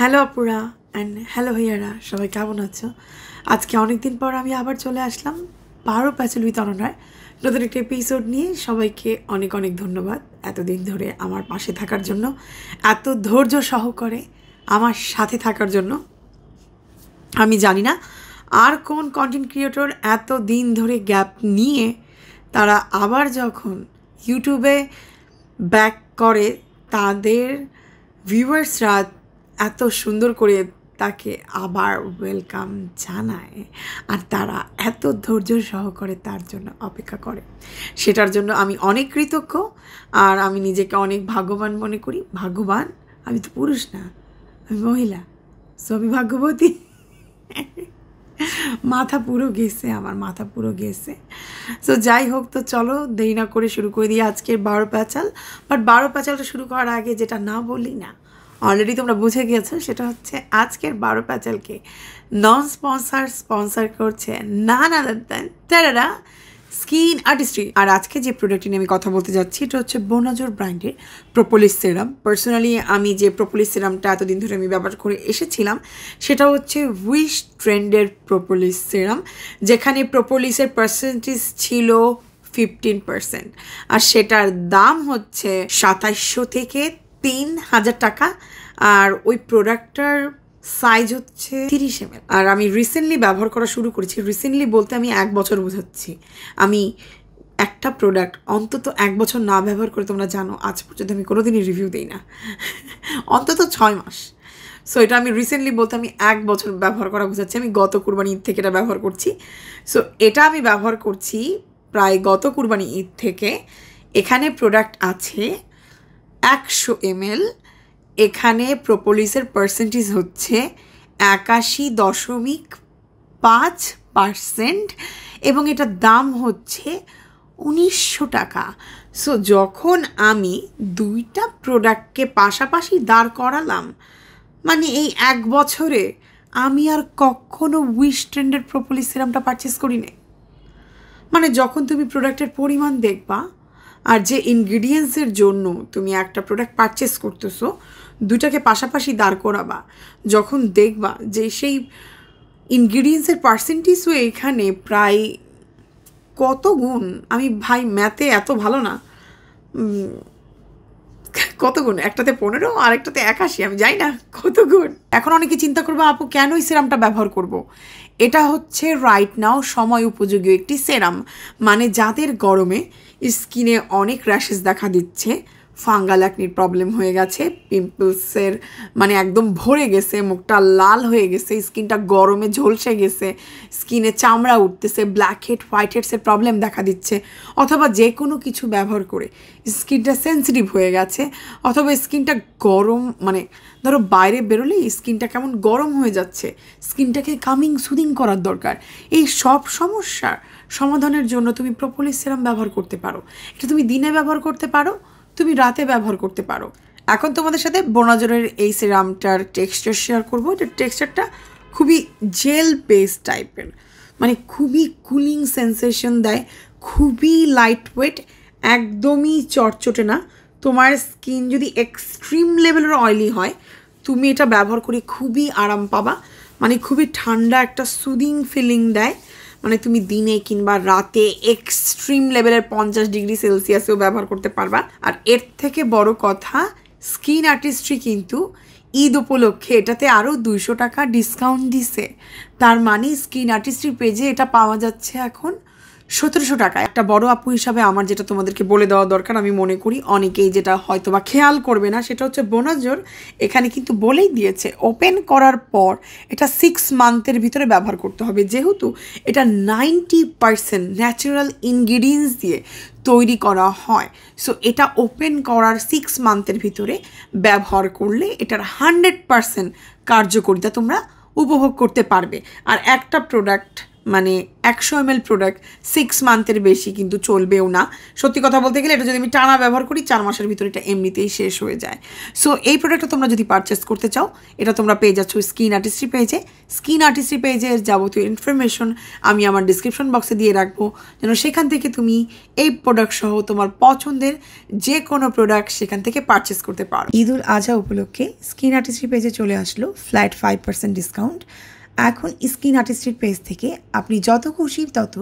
Hello আপুরা and hello ভাইয়ারা, সবাই কেমন আছো? আজকে অনেক দিন পর আমি আবার চলে আসলাম 12 প্যাচেল উইথ অনন্যার নতুন একটা এপিসোড নিয়ে। সবাইকে অনেক অনেক ধন্যবাদ এতদিন ধরে আমার পাশে থাকার জন্য, এত ধৈর্য সহকারে আমার সাথে থাকার জন্য। আমি জানি না আর কোন কন্টেন্ট ক্রিয়েটর এত দিন ধরে গ্যাপ নিয়ে তারা আবার যখন ইউটিউবে ব্যাক করে তাদের ভিউয়ার্সরা এত সুন্দর করে তাকে আবার ওয়েলকাম জানায়, আর তারা এত ধৈর্য সহকারে তার জন্য অপেক্ষা করে। সেটার জন্য আমি অনেক কৃতজ্ঞ, আর আমি নিজেকে অনেক ভাগ্যবান মনে করি। ভাগ্যবান, আমি তো পুরুষ না, আমি মহিলা, সো আমি ভাগ্যবতী। মাথা পুরো গেছে, আমার মাথা পুরো গেছে। সো যাই হোক, তো চলো দেরি না করে শুরু করে দিই আজকের 12 প্যাচাল। বাট 12 প্যাচালটা শুরু করার আগে যেটা না বলি না, অলরেডি তোমরা বুঝে গিয়েছো, সেটা হচ্ছে আজকের 12 প্যাচালকে নন স্পন্সার করছে নান আদার দ্যান তারারা স্কিন আর্টিস্ট্রি। আর আজকে যে প্রোডাক্টটি নিয়ে আমি কথা বলতে যাচ্ছি এটা হচ্ছে বোনাজোর ব্র্যান্ডের প্রোপোলিস সিরাম। পার্সোনালি আমি যে প্রোপোলিস সিরামটা এতদিন ধরে আমি ব্যবহার করে এসেছিলাম সেটা হচ্ছে উইশ ট্রেন্ডের প্রোপোলিস সিরাম, যেখানে প্রোপোলিসের পার্সেন্টেজ ছিল 15%, আর সেটার দাম হচ্ছে 2700 থেকে 3000 টাকা। আর ওই প্রোডাক্টটার সাইজ হচ্ছে 30 ml। আর আমি রিসেন্টলি ব্যবহার করা শুরু করেছি। রিসেন্টলি বলতে আমি 1 বছর বোঝাচ্ছি। আমি একটা প্রোডাক্ট অন্তত 1 বছর না ব্যবহার করে, তোমরা জানো আজ পর্যন্ত আমি কোনোদিনই রিভিউ দিই না, অন্তত 6 মাস। সো এটা আমি রিসেন্টলি বলতে আমি 1 বছর ব্যবহার করা বোঝাচ্ছি। আমি গত কুরবানি ঈদ থেকে এটা ব্যবহার করছি। সো এটা আমি ব্যবহার করছি প্রায় গত কুরবানি ঈদ থেকে। এখানে প্রোডাক্ট আছে 100 ml। এখানে প্রোপোলিসের পার্সেন্টেজ হচ্ছে 81.5%, এবং এটার দাম হচ্ছে 1900 টাকা। সো যখন আমি দুইটা প্রোডাক্টকে পাশাপাশি দাঁড় করালাম, মানে এই 1 বছরে আমি আর কখনো উইশ ট্রেন্ডের প্রোপোলিস সিরামটা পারচেস করি না। মানে যখন তুমি প্রোডাক্টের পরিমাণ দেখবা আর যে ইনগ্রিডিয়েন্টসের জন্য তুমি একটা প্রোডাক্ট পারচেস করতেছো, দুটাকে পাশাপাশি দাঁড় করাবা, যখন দেখবা যে সেই ইনগ্রিডিয়েন্টসের পার্সেন্টেজও এখানে প্রায় কত গুণ, আমি ভাই ম্যাথে এত ভালো না, কত গুণ, একটাতে 15 আর একটাতে 81, আমি জানি না কত গুণ। এখন অনেকে চিন্তা করবো আপু কেন এই সিরামটা ব্যবহার করব। এটা হচ্ছে রাইট নাও সময় উপযোগী একটি সিরাম। মানে যাদের গরমে স্কিনে অনেক র্যাশেস দেখা দিচ্ছে, ফাঙ্গাল অ্যাকনির প্রবলেম হয়ে গেছে, পিম্পলসের মানে একদম ভরে গেছে, মুখটা লাল হয়ে গেছে, স্কিনটা গরমে ঝলসে গেছে, স্কিনে চামড়া উঠতেছে, ব্ল্যাক হেড হোয়াইট হেডসের প্রবলেম দেখা দিচ্ছে, অথবা যে কোনো কিছু ব্যবহার করে স্কিনটা সেন্সিটিভ হয়ে গেছে, অথবা স্কিনটা গরম, মানে ধরো বাইরে বেরোলেই স্কিনটা কেমন গরম হয়ে যাচ্ছে, স্কিনটাকে কামিং সুদিং করার দরকার। এই সব সমস্যার সমাধানের জন্য তুমি প্রোপোলিস সিরাম ব্যবহার করতে পারো। এটা তুমি দিনে ব্যবহার করতে পারো, তুমি রাতে ব্যবহার করতে পারো। এখন তোমাদের সাথে বোনাজোরের এই সিরামটার টেক্সচার শেয়ার করবো। এটার টেক্সচারটা খুবই জেল বেস টাইপের, মানে খুবই কুলিং সেন্সেশন দেয়, খুবই লাইট ওয়েট, একদমই চটচটে না। তোমার স্কিন যদি এক্সট্রিম লেভেলের অয়েলি হয়, তুমি এটা ব্যবহার করে খুবই আরাম পাবা। মানে খুবই ঠান্ডা একটা সুদিং ফিলিং দেয়। মানে তুমি দিনে কিংবা রাতে এক্সট্রিম লেভেলের 50 ডিগ্রি সেলসিয়াসেও ব্যবহার করতে পারবা। আর এর থেকে বড় কথা, স্কিন আর্টিস্ট্রি কিন্তু ঈদ উপলক্ষে এটাতে আরও 200 টাকা ডিসকাউন্ট দিছে। তার মানে স্কিন আর্টিস্ট্রি পেজে এটা পাওয়া যাচ্ছে এখন 1700 টাকা। একটা বড় আপু হিসাবে আমার যেটা তোমাদেরকে বলে দেওয়া দরকার, আমি মনে করি অনেকেই যেটা হয়তো বা খেয়াল করবে না, সেটা হচ্ছে বোনাজোর এখানে কিন্তু বলেই দিয়েছে ওপেন করার পর এটা 6 মান্থের ভিতরে ব্যবহার করতে হবে, যেহেতু এটা 90% ন্যাচারাল ইনগ্রিডিয়েন্টস দিয়ে তৈরি করা হয়। সো এটা ওপেন করার 6 মান্থের ভিতরে ব্যবহার করলে এটার 100% কার্যকারিতা তোমরা উপভোগ করতে পারবে। আর একটা প্রোডাক্ট মানে 100 ml প্রোডাক্ট 6 মান্থের বেশি কিন্তু চলবেও না। সত্যি কথা বলতে গেলে এটা যদি আমি টানা ব্যবহার করি 4 মাসের ভিতরে এটা এমনিতেই শেষ হয়ে যায়। সো এই প্রোডাক্টটা তোমরা যদি পারচেস করতে চাও এটা তোমরা পেয়ে যাচ্ছ স্কিন আর্টিস্ট্রি পেজে। স্কিন আর্টিস্ট্রি পেজের যাবতীয় ইনফরমেশন আমি আমার ডিসক্রিপশন বক্সে দিয়ে রাখবো, যেন সেখান থেকে তুমি এই প্রোডাক্ট সহ তোমার পছন্দের যে কোনো প্রোডাক্ট সেখান থেকে পারচেস করতে পারো। ঈদ উল আজহা উপলক্ষে স্কিন আর্টিস্ট্রি পেজে চলে আসলো ফ্ল্যাট 5% ডিসকাউন্ট। এখন স্কিন আর্টিস্ট্রির পেজ থেকে আপনি যত খুশি তত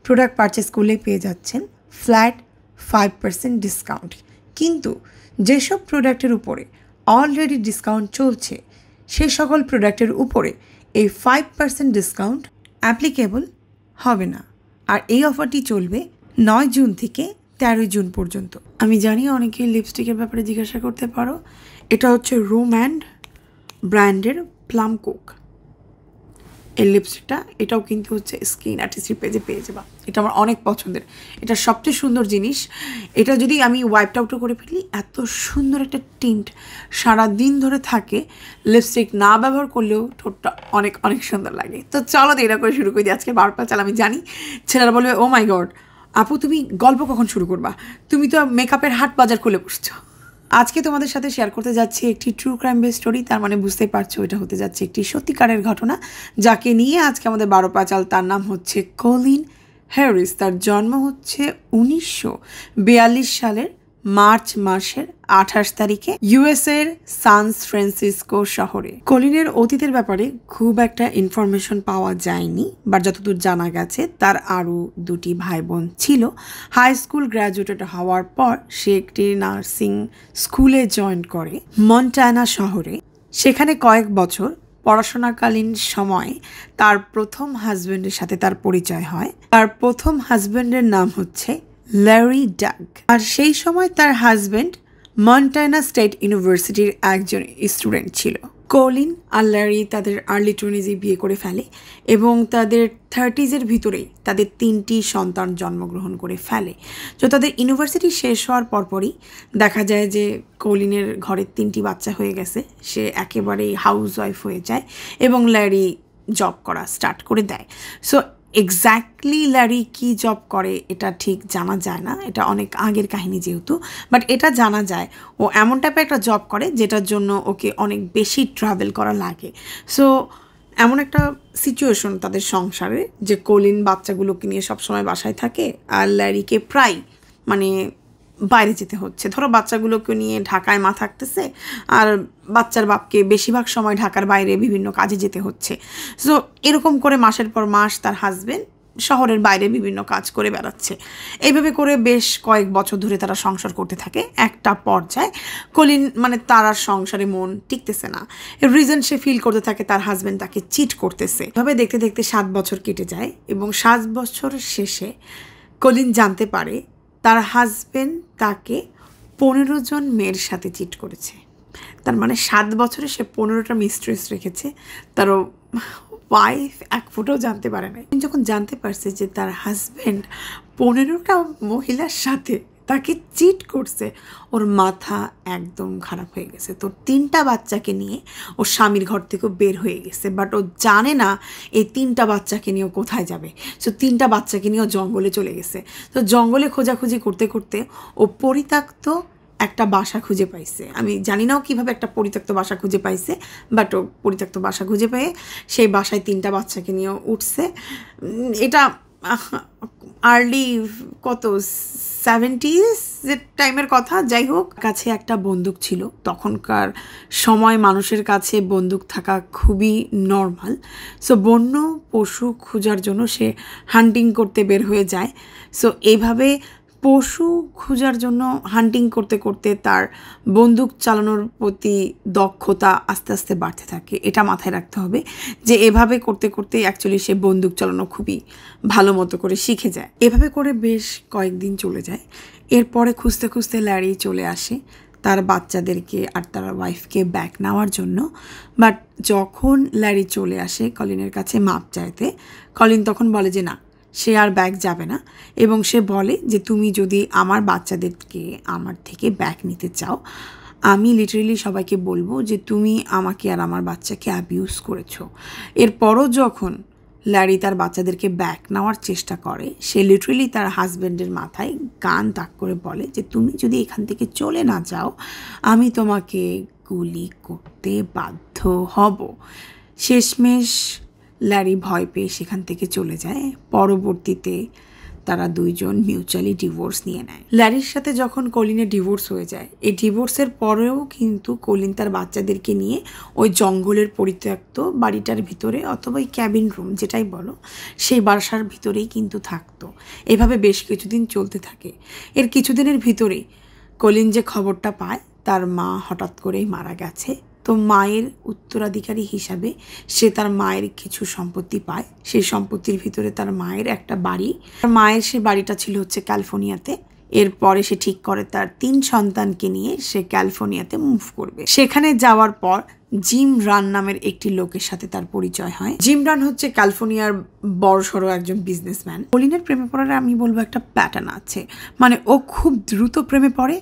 প্রোডাক্ট পারচেস করলেই পেয়ে যাচ্ছেন ফ্ল্যাট 5% ডিসকাউন্ট। কিন্তু যেসব প্রোডাক্টের উপরে অলরেডি ডিসকাউন্ট চলছে সে সকল প্রোডাক্টের উপরে এই 5% ডিসকাউন্ট অ্যাপ্লিকেবল হবে না। আর এই অফারটি চলবে 9 জুন থেকে 13 জুন পর্যন্ত। আমি জানি অনেকে লিপস্টিকের ব্যাপারে জিজ্ঞাসা করতে পারো। এটা হচ্ছে রোম্যান্ড ব্র্যান্ডের প্লাম কোক এই লিপস্টিকটা। এটাও কিন্তু হচ্ছে স্কিন আর্টিস্ট্রি পেজে পেয়ে যাবা। এটা আমার অনেক পছন্দের। এটা সবচেয়ে সুন্দর জিনিস। এটা যদি আমি ওয়াইপ আউটও করে ফেলি এত সুন্দর একটা টিন্ট সারা দিন ধরে থাকে, লিপস্টিক না ব্যবহার করলেও ঠোঁটটা অনেক অনেক সুন্দর লাগে। তো চলো দেরি করে শুরু করে দিই আজকে 12টা চাল। আমি জানি ছেলেরা বলবে ও মাই গড আপু তুমি গল্প কখন শুরু করবা, তুমি তো মেকআপের হাট বাজার খুলে বসছো। আজকে তোমাদের সাথে শেয়ার করতে যাচ্ছি একটি ট্রু ক্রাইম বেস স্টোরি। তার মানে বুঝতেই পারছো এটা হতে যাচ্ছে একটি সত্যিকারের ঘটনা, যাকে নিয়ে আজকে আমাদের 12 পাঁচাল। তার নাম হচ্ছে কলিন হ্যারিস। তার জন্ম হচ্ছে 1942 সালের মার্চ মাসের 28 তারিখে ইউএসএর সান ফ্রান্সিসকো শহরে। কলিনের অতীতের ব্যাপারে খুব একটা ইনফরমেশন পাওয়া যায়নি, বাট যতদূর জানা গেছে তার আরও 2টি ভাই বোন ছিল। হাই স্কুল গ্র্যাজুয়েটেড হওয়ার পর সে একটি নার্সিং স্কুলে জয়েন করে মন্টানা শহরে। সেখানে কয়েক বছর পড়াশোনাকালীন সময়ে তার প্রথম হাজব্যান্ডের সাথে তার পরিচয় হয়। তার প্রথম হাজব্যান্ডের নাম হচ্ছে ল্যারি ডাগ। আর সেই সময় তার হাজব্যান্ড মন্টানা স্টেট ইউনিভার্সিটির একজন স্টুডেন্ট ছিল। কলিন আর ল্যারি তাদের আর্লি 20s বিয়ে করে ফেলে এবং তাদের 30s ভিতরেই তাদের 3টি সন্তান জন্মগ্রহণ করে ফেলে। তো তাদের ইউনিভার্সিটি শেষ হওয়ার পরপরই দেখা যায় যে কলিনের ঘরের 3টি বাচ্চা হয়ে গেছে। সে একেবারেই হাউস ওয়াইফ হয়ে যায় এবং ল্যারি জব করা স্টার্ট করে দেয়। সো এক্স্যাক্টলি ল্যারি কি জব করে এটা ঠিক জানা যায় না, এটা অনেক আগের কাহিনী যেহেতু, বাট এটা জানা যায় ও এমন টাইপের একটা জব করে যেটার জন্য ওকে অনেক বেশি ট্রাভেল করা লাগে। সো এমন একটা সিচুয়েশন তাদের সংসারে যে কলিন বাচ্চাগুলোকে নিয়ে সবসময় বাসায় থাকে আর ল্যারিকে প্রায় মানে বাইরে যেতে হচ্ছে। ধরো বাচ্চাগুলোকে নিয়ে ঢাকায় মা থাকতেছে আর বাচ্চার বাপকে বেশিরভাগ সময় ঢাকার বাইরে বিভিন্ন কাজে যেতে হচ্ছে। সো এরকম করে মাসের পর মাস তার হাজবেন্ড শহরের বাইরে বিভিন্ন কাজ করে বেড়াচ্ছে। এইভাবে করে বেশ কয়েক বছর ধরে তারা সংসার করতে থাকে। একটা পর্যায়ে কলিন মানে তার আর সংসারে মন টিকতেছে না। রিজন সে ফিল করতে থাকে তার হাজবেন্ড তাকে চিট করতেছে। এভাবে দেখতে দেখতে 7 বছর কেটে যায় এবং 7 বছরের শেষে কলিন জানতে পারে তার হাজবেন্ড তাকে 15 জন মেয়ের সাথে চিট করেছে। তার মানে 7 বছরে সে 15টা মিস্ট্রেস রেখেছে, তার ওয়াইফ এক ফুটও জানতে পারে না। যখন জানতে পারছে যে তার হাজবেন্ড 15টা মহিলার সাথে তাকে চিট করছে, ওর মাথা একদম খারাপ হয়ে গেছে। তো 3টা বাচ্চাকে নিয়ে ও স্বামীর ঘর থেকে বের হয়ে গেছে, বাট ও জানে না এই 3টা বাচ্চাকে নিয়ে কোথায় যাবে। সো 3টা বাচ্চাকে নিয়ে ও জঙ্গলে চলে গেছে। তো জঙ্গলে খোঁজাখুঁজি করতে করতে ও পরিত্যক্ত একটা বাসা খুঁজে পাইছে। আমি জানি না ও কীভাবে একটা পরিত্যক্ত বাসা খুঁজে পাইছে, বাট ও পরিত্যক্ত বাসা খুঁজে পেয়ে সেই বাসায় 3টা বাচ্চাকে নিয়ে উঠছে। এটা আর্লি 70s টাইমের কথা। যাই হোক, কাছে একটা বন্দুক ছিল। তখনকার সময় মানুষের কাছে বন্দুক থাকা খুবই নর্মাল। সো বন্য পশু খোঁজার জন্য সে হান্টিং করতে বের হয়ে যায়। সো এইভাবে পশু খোঁজার জন্য হান্টিং করতে করতে তার বন্দুক চালানোর প্রতি দক্ষতা আস্তে আস্তে বাড়তে থাকে। এটা মাথায় রাখতে হবে যে এভাবে করতে করতে অ্যাকচুয়ালি সে বন্দুক চালানো খুবই ভালো মতো করে শিখে যায়। এভাবে করে বেশ কয়েকদিন চলে যায়। এরপরে খুঁজতে খুঁজতে ল্যারি চলে আসে তার বাচ্চাদেরকে আর তার ওয়াইফকে ব্যাক নেওয়ার জন্য। বাট যখন ল্যারি চলে আসে কলিনের কাছে মাপ চাইতে, কলিন তখন বলে যে না, সে আর ব্যাক যাবে না এবং সে বলে যে তুমি যদি আমার বাচ্চাদেরকে আমার থেকে ব্যাক নিতে চাও, আমি লিটারেলি সবাইকে বলবো যে তুমি আমাকে আর আমার বাচ্চাকে অ্যাবিউজ করেছো। এরপরও যখন ল্যারি তার বাচ্চাদেরকে ব্যাক নেওয়ার চেষ্টা করে, সে লিটারেলি তার হাজব্যান্ডের মাথায় গান তাক করে বলে যে তুমি যদি এখান থেকে চলে না যাও আমি তোমাকে গুলি করতে বাধ্য হব। শেষমেশ ল্যারি ভয় পেয়ে সেখান থেকে চলে যায়। পরবর্তীতে তারা দুইজন মিউচুয়ালি ডিভোর্স নিয়ে নেয়। ল্যারির সাথে যখন কলিনের ডিভোর্স হয়ে যায়, এই ডিভোর্সের পরেও কিন্তু কলিন তার বাচ্চাদেরকে নিয়ে ওই জঙ্গলের পরিত্যক্ত বাড়িটার ভিতরে অথবা ওই ক্যাবিন রুম যেটাই বলো সেই বাসার ভিতরেই কিন্তু থাকতো। এভাবে বেশ কিছুদিন চলতে থাকে। এর কিছুদিনের ভিতরেই কলিন যে খবরটা পায় তার মা হঠাৎ করেই মারা গেছে। তো মায়ের উত্তরাধিকারী হিসাবে সে তার মায়ের কিছু সম্পত্তি পায়। সেই সম্পত্তির ভিতরে তার মায়ের একটা বাড়ি, মায়ের সে বাড়িটা ছিল হচ্ছে ক্যালিফোর্নিয়াতে। এরপরে সে ঠিক করে তার 3 সন্তানকে নিয়ে সে ক্যালিফোর্নিয়াতে মুভ করবে। সেখানে যাওয়ার পর জিম রান নামের একটি লোকের সাথে তার পরিচয় হয়। জিম রান হচ্ছে ক্যালিফোর্নিয়ার বড়সড় একজন বিজনেসম্যান। কলিনের প্রেমে পড়ার আমি বলবো একটা প্যাটার্ন আছে, মানে ও খুব দ্রুত প্রেমে পড়ে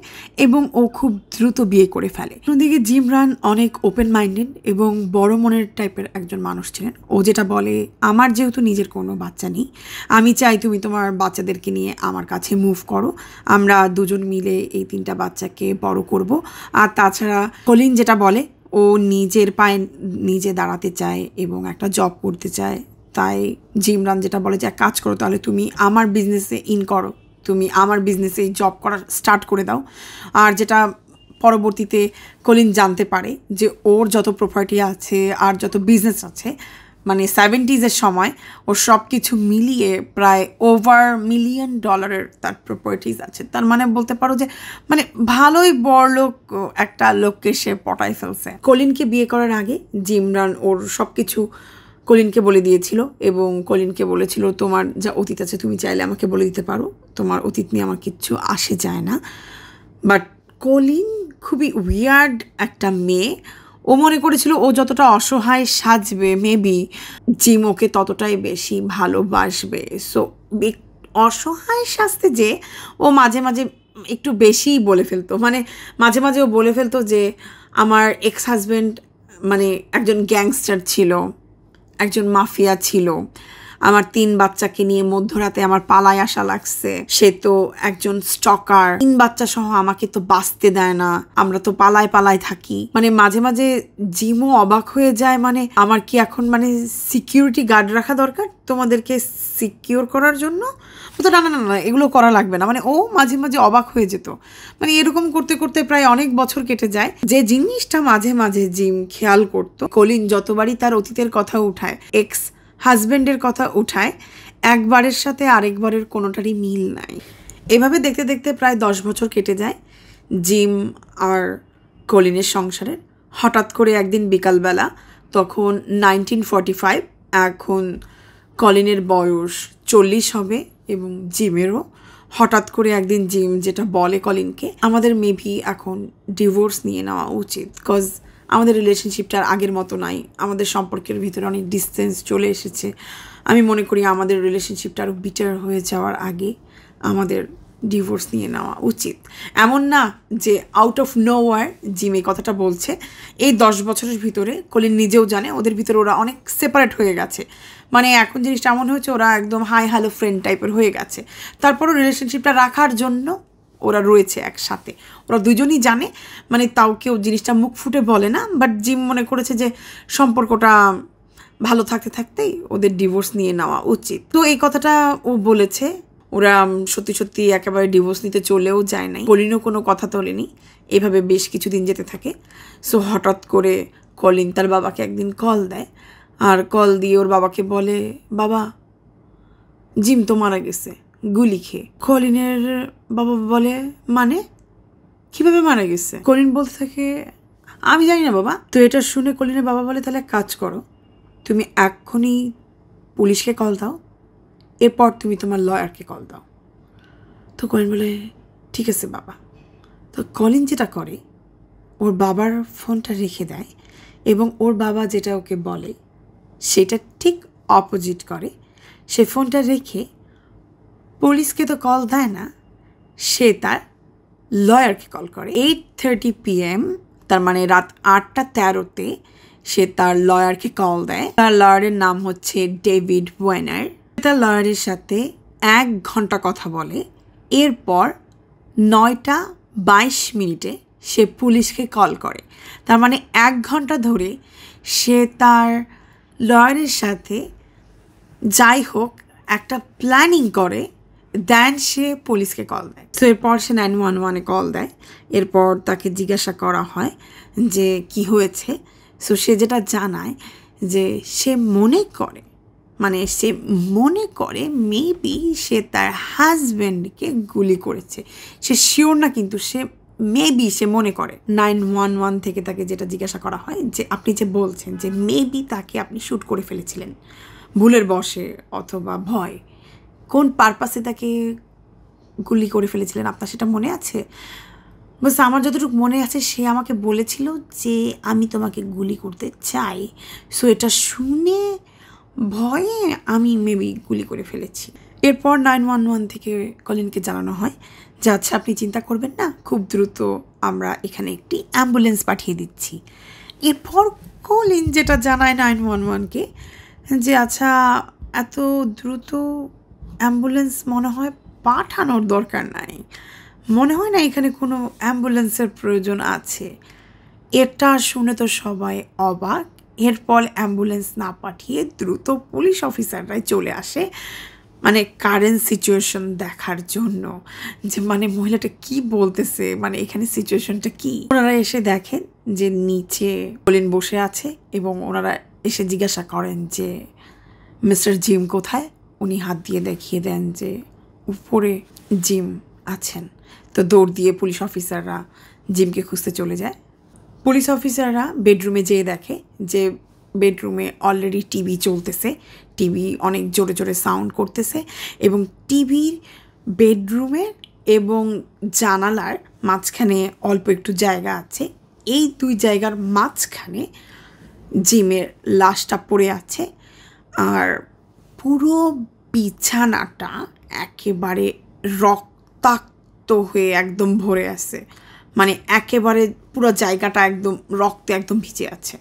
এবং ও খুব দ্রুত বিয়ে করে ফেলে। অন্যদিকে জিম রান অনেক ওপেন মাইন্ডেড এবং বড় মনের টাইপের একজন মানুষ ছিলেন। ও যেটা বলে, আমার যেহেতু নিজের কোনো বাচ্চা নেই, আমি চাই তুমি তোমার বাচ্চাদেরকে নিয়ে আমার কাছে মুভ করো, আমরা দুজন মিলে এই 3টা বাচ্চাকে বড় করব। আর তাছাড়া কলিন যেটা বলে, ও নিজের পায়ে নিজে দাঁড়াতে চায় এবং একটা জব করতে চায়। তাই জিম রান যেটা বলে যে এক কাজ করো, তাহলে তুমি আমার বিজনেসে ইন করো, তুমি আমার বিজনেসে জব করা স্টার্ট করে দাও। আর যেটা পরবর্তীতে কলিন জানতে পারে যে ওর যত প্রপার্টি আছে আর যত বিজনেস আছে, মানে 70s সময় ওর সব কিছু মিলিয়ে প্রায় ওভার $1 মিলিয়ন তার প্রপার্টিজ আছে। তার মানে বলতে পারো যে মানে ভালোই বড়লোক একটা লোককে সে পটায় ফেলছে। কলিনকে বিয়ে করার আগে জিম রান ওর সব কিছু কলিনকে বলে দিয়েছিল এবং কলিনকে বলেছিল তোমার যা অতীত আছে তুমি চাইলে আমাকে বলে দিতে পারো, তোমার অতীত নিয়ে আমার কিচ্ছু আসে যায় না। বাট কলিন খুবই উইয়ার্ড একটা মেয়ে। ও মনে করেছিল ও যতটা অসহায় সাজবে মেবি জিম ওকে ততটাই বেশি ভালোবাসবে। সো অসহায় সাজতে যে ও মাঝে মাঝে একটু বেশিই বলে ফেলতো, মানে মাঝে মাঝে ও বলে ফেলতো যে আমার এক্স হাজব্যান্ড মানে একজন গ্যাংস্টার ছিল, একজন মাফিয়া ছিল, আমার 3 বাচ্চাকে নিয়ে মধ্যরাতে আমার পালায় আসা লাগছে, সে তো একজন স্টকার, 3 বাচ্চা সহ আমাকে তো বাঁচতে দেয় না, আমরা তো পালায় পালায় থাকি। মানে মাঝে মাঝে জিমও অবাক হয়ে যায়, মানে আমার কি এখন মানে সিকিউরিটি গার্ড রাখা দরকার তোমাদেরকে সিকিউর করার জন্য? তো না না না না এগুলো করা লাগবে না। মানে ও মাঝে মাঝে অবাক হয়ে যেত। মানে এরকম করতে করতে প্রায় অনেক বছর কেটে যায়। যে জিনিসটা মাঝে মাঝে জিম খেয়াল করতো, কলিন যতবারই তার অতীতের কথা উঠায়, এক্স হাজব্যান্ডের কথা উঠায়, একবারের সাথে আরেকবারের কোনোটারই মিল নাই। এভাবে দেখতে দেখতে প্রায় 10 বছর কেটে যায় জিম আর কলিনের সংসারের। হঠাৎ করে একদিন বিকালবেলা, তখন 1945, এখন কলিনের বয়স 40 হবে এবং জিমেরও। হঠাৎ করে একদিন জিম যেটা বলে কলিনকে, আমাদের মেবি এখন ডিভোর্স নিয়ে নেওয়া উচিত, বিকজ আমাদের রিলেশনশিপটা আর আগের মতো নাই, আমাদের সম্পর্কের ভিতরে অনেক ডিস্টেন্স চলে এসেছে। আমি মনে করি আমাদের রিলেশনশিপটা আরও বিটার হয়ে যাওয়ার আগে আমাদের ডিভোর্স নিয়ে নেওয়া উচিত। এমন না যে out of nowhere Jim এই কথাটা বলছে। এই 10 বছরের ভিতরে কলিন নিজেও জানে ওদের ভিতরে ওরা অনেক সেপারেট হয়ে গেছে। মানে এখন জিনিসটা এমন হয়েছে ওরা একদম হাই হ্যালো ফ্রেন্ড টাইপের হয়ে গেছে। তারপরও রিলেশনশিপটা রাখার জন্য ওরা রয়েছে একসাথে, ওরা দুজনই জানে, মানে তাও কেউ জিনিসটা মুখ ফুটে বলে না। বাট জিম মনে করেছে যে সম্পর্কটা ভালো থাকতে থাকতেই ওদের ডিভোর্স নিয়ে নেওয়া উচিত। তো এই কথাটা ও বলেছে। ওরা সত্যি সত্যি একেবারে ডিভোর্স নিতে চলেও যায় নাই, কলিনও কোনো কথা তোলেনি। এভাবে বেশ কিছুদিন যেতে থাকে। সো হঠাৎ করে কলিন তার বাবাকে একদিন কল দেয়, আর কল দিয়ে ওর বাবাকে বলে, বাবা জিম তো মারা গেছে গুলি খেয়ে। কলিনের বাবা বলে, মানে কিভাবে মারা গেছে? কলিন বলতে থাকে, আমি জানি না বাবা। তো এটা শুনে কলিনের বাবা বলে, তাহলে কাজ করো, তুমি এক্ষুনি পুলিশকে কল দাও, এরপর তুমি তোমার লয়ারকে কল দাও। তো কলিন বলে, ঠিক আছে বাবা। তো কলিন যেটা করে, ওর বাবার ফোনটা রেখে দেয় এবং ওর বাবা যেটা ওকে বলে সেটা ঠিক অপোজিট করে। সে ফোনটা রেখে পুলিশকে তো কল দেয় না, সে তার লয়ারকে কল করে। 8:30 PM, তার মানে রাত 8টা 13-তে সে তার লয়ারকে কল দেয়। তার লয়ারের নাম হচ্ছে ডেভিড ওয়াইনার। তার লয়ারের সাথে 1 ঘন্টা কথা বলে। এরপর 9:22 সে পুলিশকে কল করে। তার মানে 1 ঘন্টা ধরে সে তার লয়ারের সাথে যাই হোক একটা প্ল্যানিং করে, দেন সে পুলিশকে কল দেয়। তো এরপর সে 911-এ কল দেয়। এরপর তাকে জিজ্ঞাসা করা হয় যে কি হয়েছে। সো সে যেটা জানায় যে সে মনে করে মেবি সে তার হাজব্যান্ডকে গুলি করেছে। সে শিওর না, কিন্তু সে মনে করে। 911 থেকে তাকে যেটা জিজ্ঞাসা করা হয় যে আপনি যে বলছেন যে মেবি তাকে আপনি শ্যুট করে ফেলেছিলেন ভুলের বশে অথবা ভয়, কোন পারপাসে তাকে গুলি করে ফেলেছিলেন আপনার সেটা মনে আছে? বলছে আমার যতটুকু মনে আছে সে আমাকে বলেছিল যে আমি তোমাকে গুলি করতে চাই, সো এটা শুনে ভয়ে আমি মেবি গুলি করে ফেলেছি। এরপর 911 থেকে কলিনকে জানানো হয় যে আচ্ছা আপনি চিন্তা করবেন না, খুব দ্রুত আমরা এখানে একটি অ্যাম্বুলেন্স পাঠিয়ে দিচ্ছি। এরপর কলিন যেটা জানায় 911-কে যে আচ্ছা এত দ্রুত অ্যাম্বুলেন্স মনে হয় পাঠানোর দরকার নাই, মনে হয় না এখানে কোনো অ্যাম্বুলেন্সের প্রয়োজন আছে। এটা শুনে তো সবাই অবাক। এরপর অ্যাম্বুলেন্স না পাঠিয়ে দ্রুত পুলিশ অফিসাররাই চলে আসে মানে কারেন্ট সিচুয়েশন দেখার জন্য, যে মানে মহিলাটা কি বলতেছে, মানে এখানে সিচুয়েশনটা কি। ওনারা এসে দেখেন যে নিচে কলিন বসে আছে এবং ওনারা এসে জিজ্ঞাসা করেন যে মিস্টার জিম কোথায়। উনি হাত দিয়ে দেখিয়ে দেন যে উপরে জিম আছেন। তো দৌড় দিয়ে পুলিশ অফিসাররা জিমকে খুঁজতে চলে যায়। পুলিশ অফিসাররা বেডরুমে যেয়ে দেখে যে বেডরুমে অলরেডি টিভি চলতেছে, টিভি অনেক জোরে জোরে সাউন্ড করতেছে এবং টিভির বেডরুমের এবং জানালার মাঝখানে অল্প একটু জায়গা আছে। এই 2 জায়গার মাঝখানে জিমের লাশটা পড়ে আছে আর পুরো বিছানাটা একেবারে রক্তাক্ত হয়ে একদম ভরে আছে, মানে একেবারে পুরো জায়গাটা একদম রক্তে একদম ভিজে আছে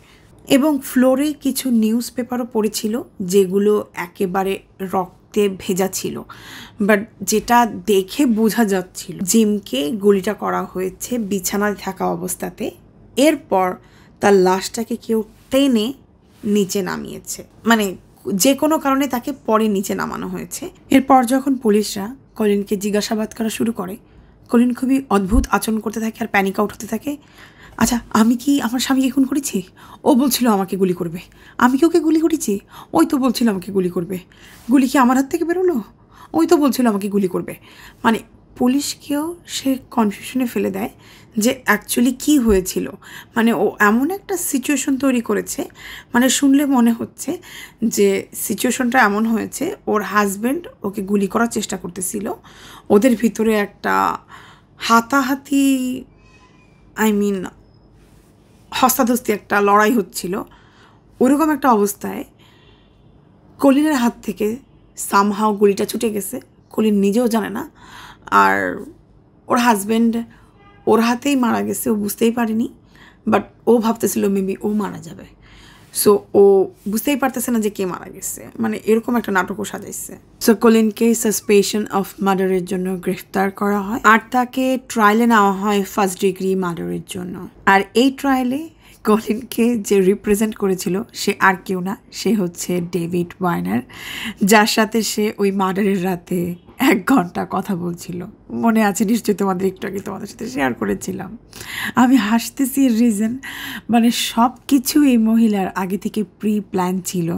এবং ফ্লোরে কিছু নিউজ পেপারও পড়েছিল যেগুলো একেবারে রক্তে ভেজা ছিল। বাট যেটা দেখে বোঝা যাচ্ছিল জিমকে গুলিটা করা হয়েছে বিছানায় থাকা অবস্থাতে। এরপর তার লাশটাকে কেউ টেনে নিচে নামিয়েছে, মানে যে কোনো কারণে তাকে পরে নিচে নামানো হয়েছে। এরপর যখন পুলিশরা কলিনকে জিজ্ঞাসাবাদ করা শুরু করে, কলিন খুবই অদ্ভুত আচরণ করতে থাকে আর প্যানিক আউট হতে থাকে। আচ্ছা আমি কি আমার স্বামীকে খুন করেছি? ও বলছিল আমাকে গুলি করবে। আমি কি ওকে গুলি করেছি? ওই তো বলছিল আমাকে গুলি করবে। গুলি কি আমার হাত থেকে বেরোলো? ওই তো বলছিল আমাকে গুলি করবে। মানে পুলিশকেও সে কনফিউশনে ফেলে দেয় যে অ্যাকচুয়ালি কী হয়েছিল। মানে ও এমন একটা সিচুয়েশন তৈরি করেছে, মানে শুনলে মনে হচ্ছে যে সিচুয়েশনটা এমন হয়েছে ওর হাজব্যান্ড ওকে গুলি করার চেষ্টা করতেছিল, ওদের ভিতরে একটা হাতাহাতি হস্তাধস্তি একটা লড়াই হচ্ছিল। ওরকম একটা অবস্থায় কলিনের হাত থেকে সামহাও গুলিটা ছুটে গেছে, কলিন নিজেও জানে না। আর ওর হাজব্যান্ড ওর হাতেই মারা গেছে, ও বুঝতেই পারেনি। বাট ও ভাবতেছিল মেবি ও মারা যাবে, সো ও বুঝতেই পারতেছে না যে কে মারা গেছে। মানে এরকম একটা নাটকও সাজাইছে। সো কলিনকে সাসপেশন অফ মার্ডারের জন্য গ্রেফতার করা হয় আর তাকে ট্রায়ালে নেওয়া হয় 1st ডিগ্রি মার্ডারের জন্য। আর এই ট্রায়ালে কলিনকে যে রিপ্রেজেন্ট করেছিল সে আর কেউ না, সে হচ্ছে ডেভিড ওয়াইনার, যার সাথে সে ওই মার্ডারের রাতে 1 ঘন্টা কথা বলছিল। মনে আছে নিশ্চয়ই, তোমাদের একটু আগে তোমাদের সাথে শেয়ার করেছিলাম। আমি হাসতেছি এর রিজন, মানে সব কিছু এই মহিলার আগে থেকে প্রি প্ল্যান ছিল।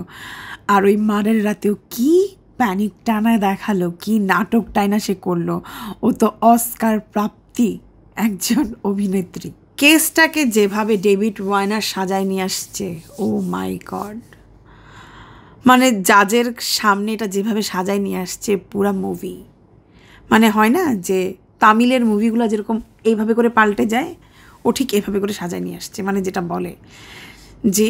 আর ওই মার্ডারের রাতেও কি প্যানিক টানায় দেখালো, কি নাটকটাই না সে করলো। ও তো অস্কার প্রাপ্তি একজন অভিনেত্রী। কেসটাকে যেভাবে ডেভিড ওয়াইনার সাজায় নিয়ে আসছে, ও মাই গড, মানে জাজের সামনে এটা যেভাবে সাজায় নিয়ে আসছে পুরা মুভি। মানে হয় না যে তামিলের মুভিগুলো যেরকম এইভাবে করে পাল্টে যায়, ও ঠিক এইভাবে করে সাজায় নিয়ে আসছে। মানে যেটা বলে যে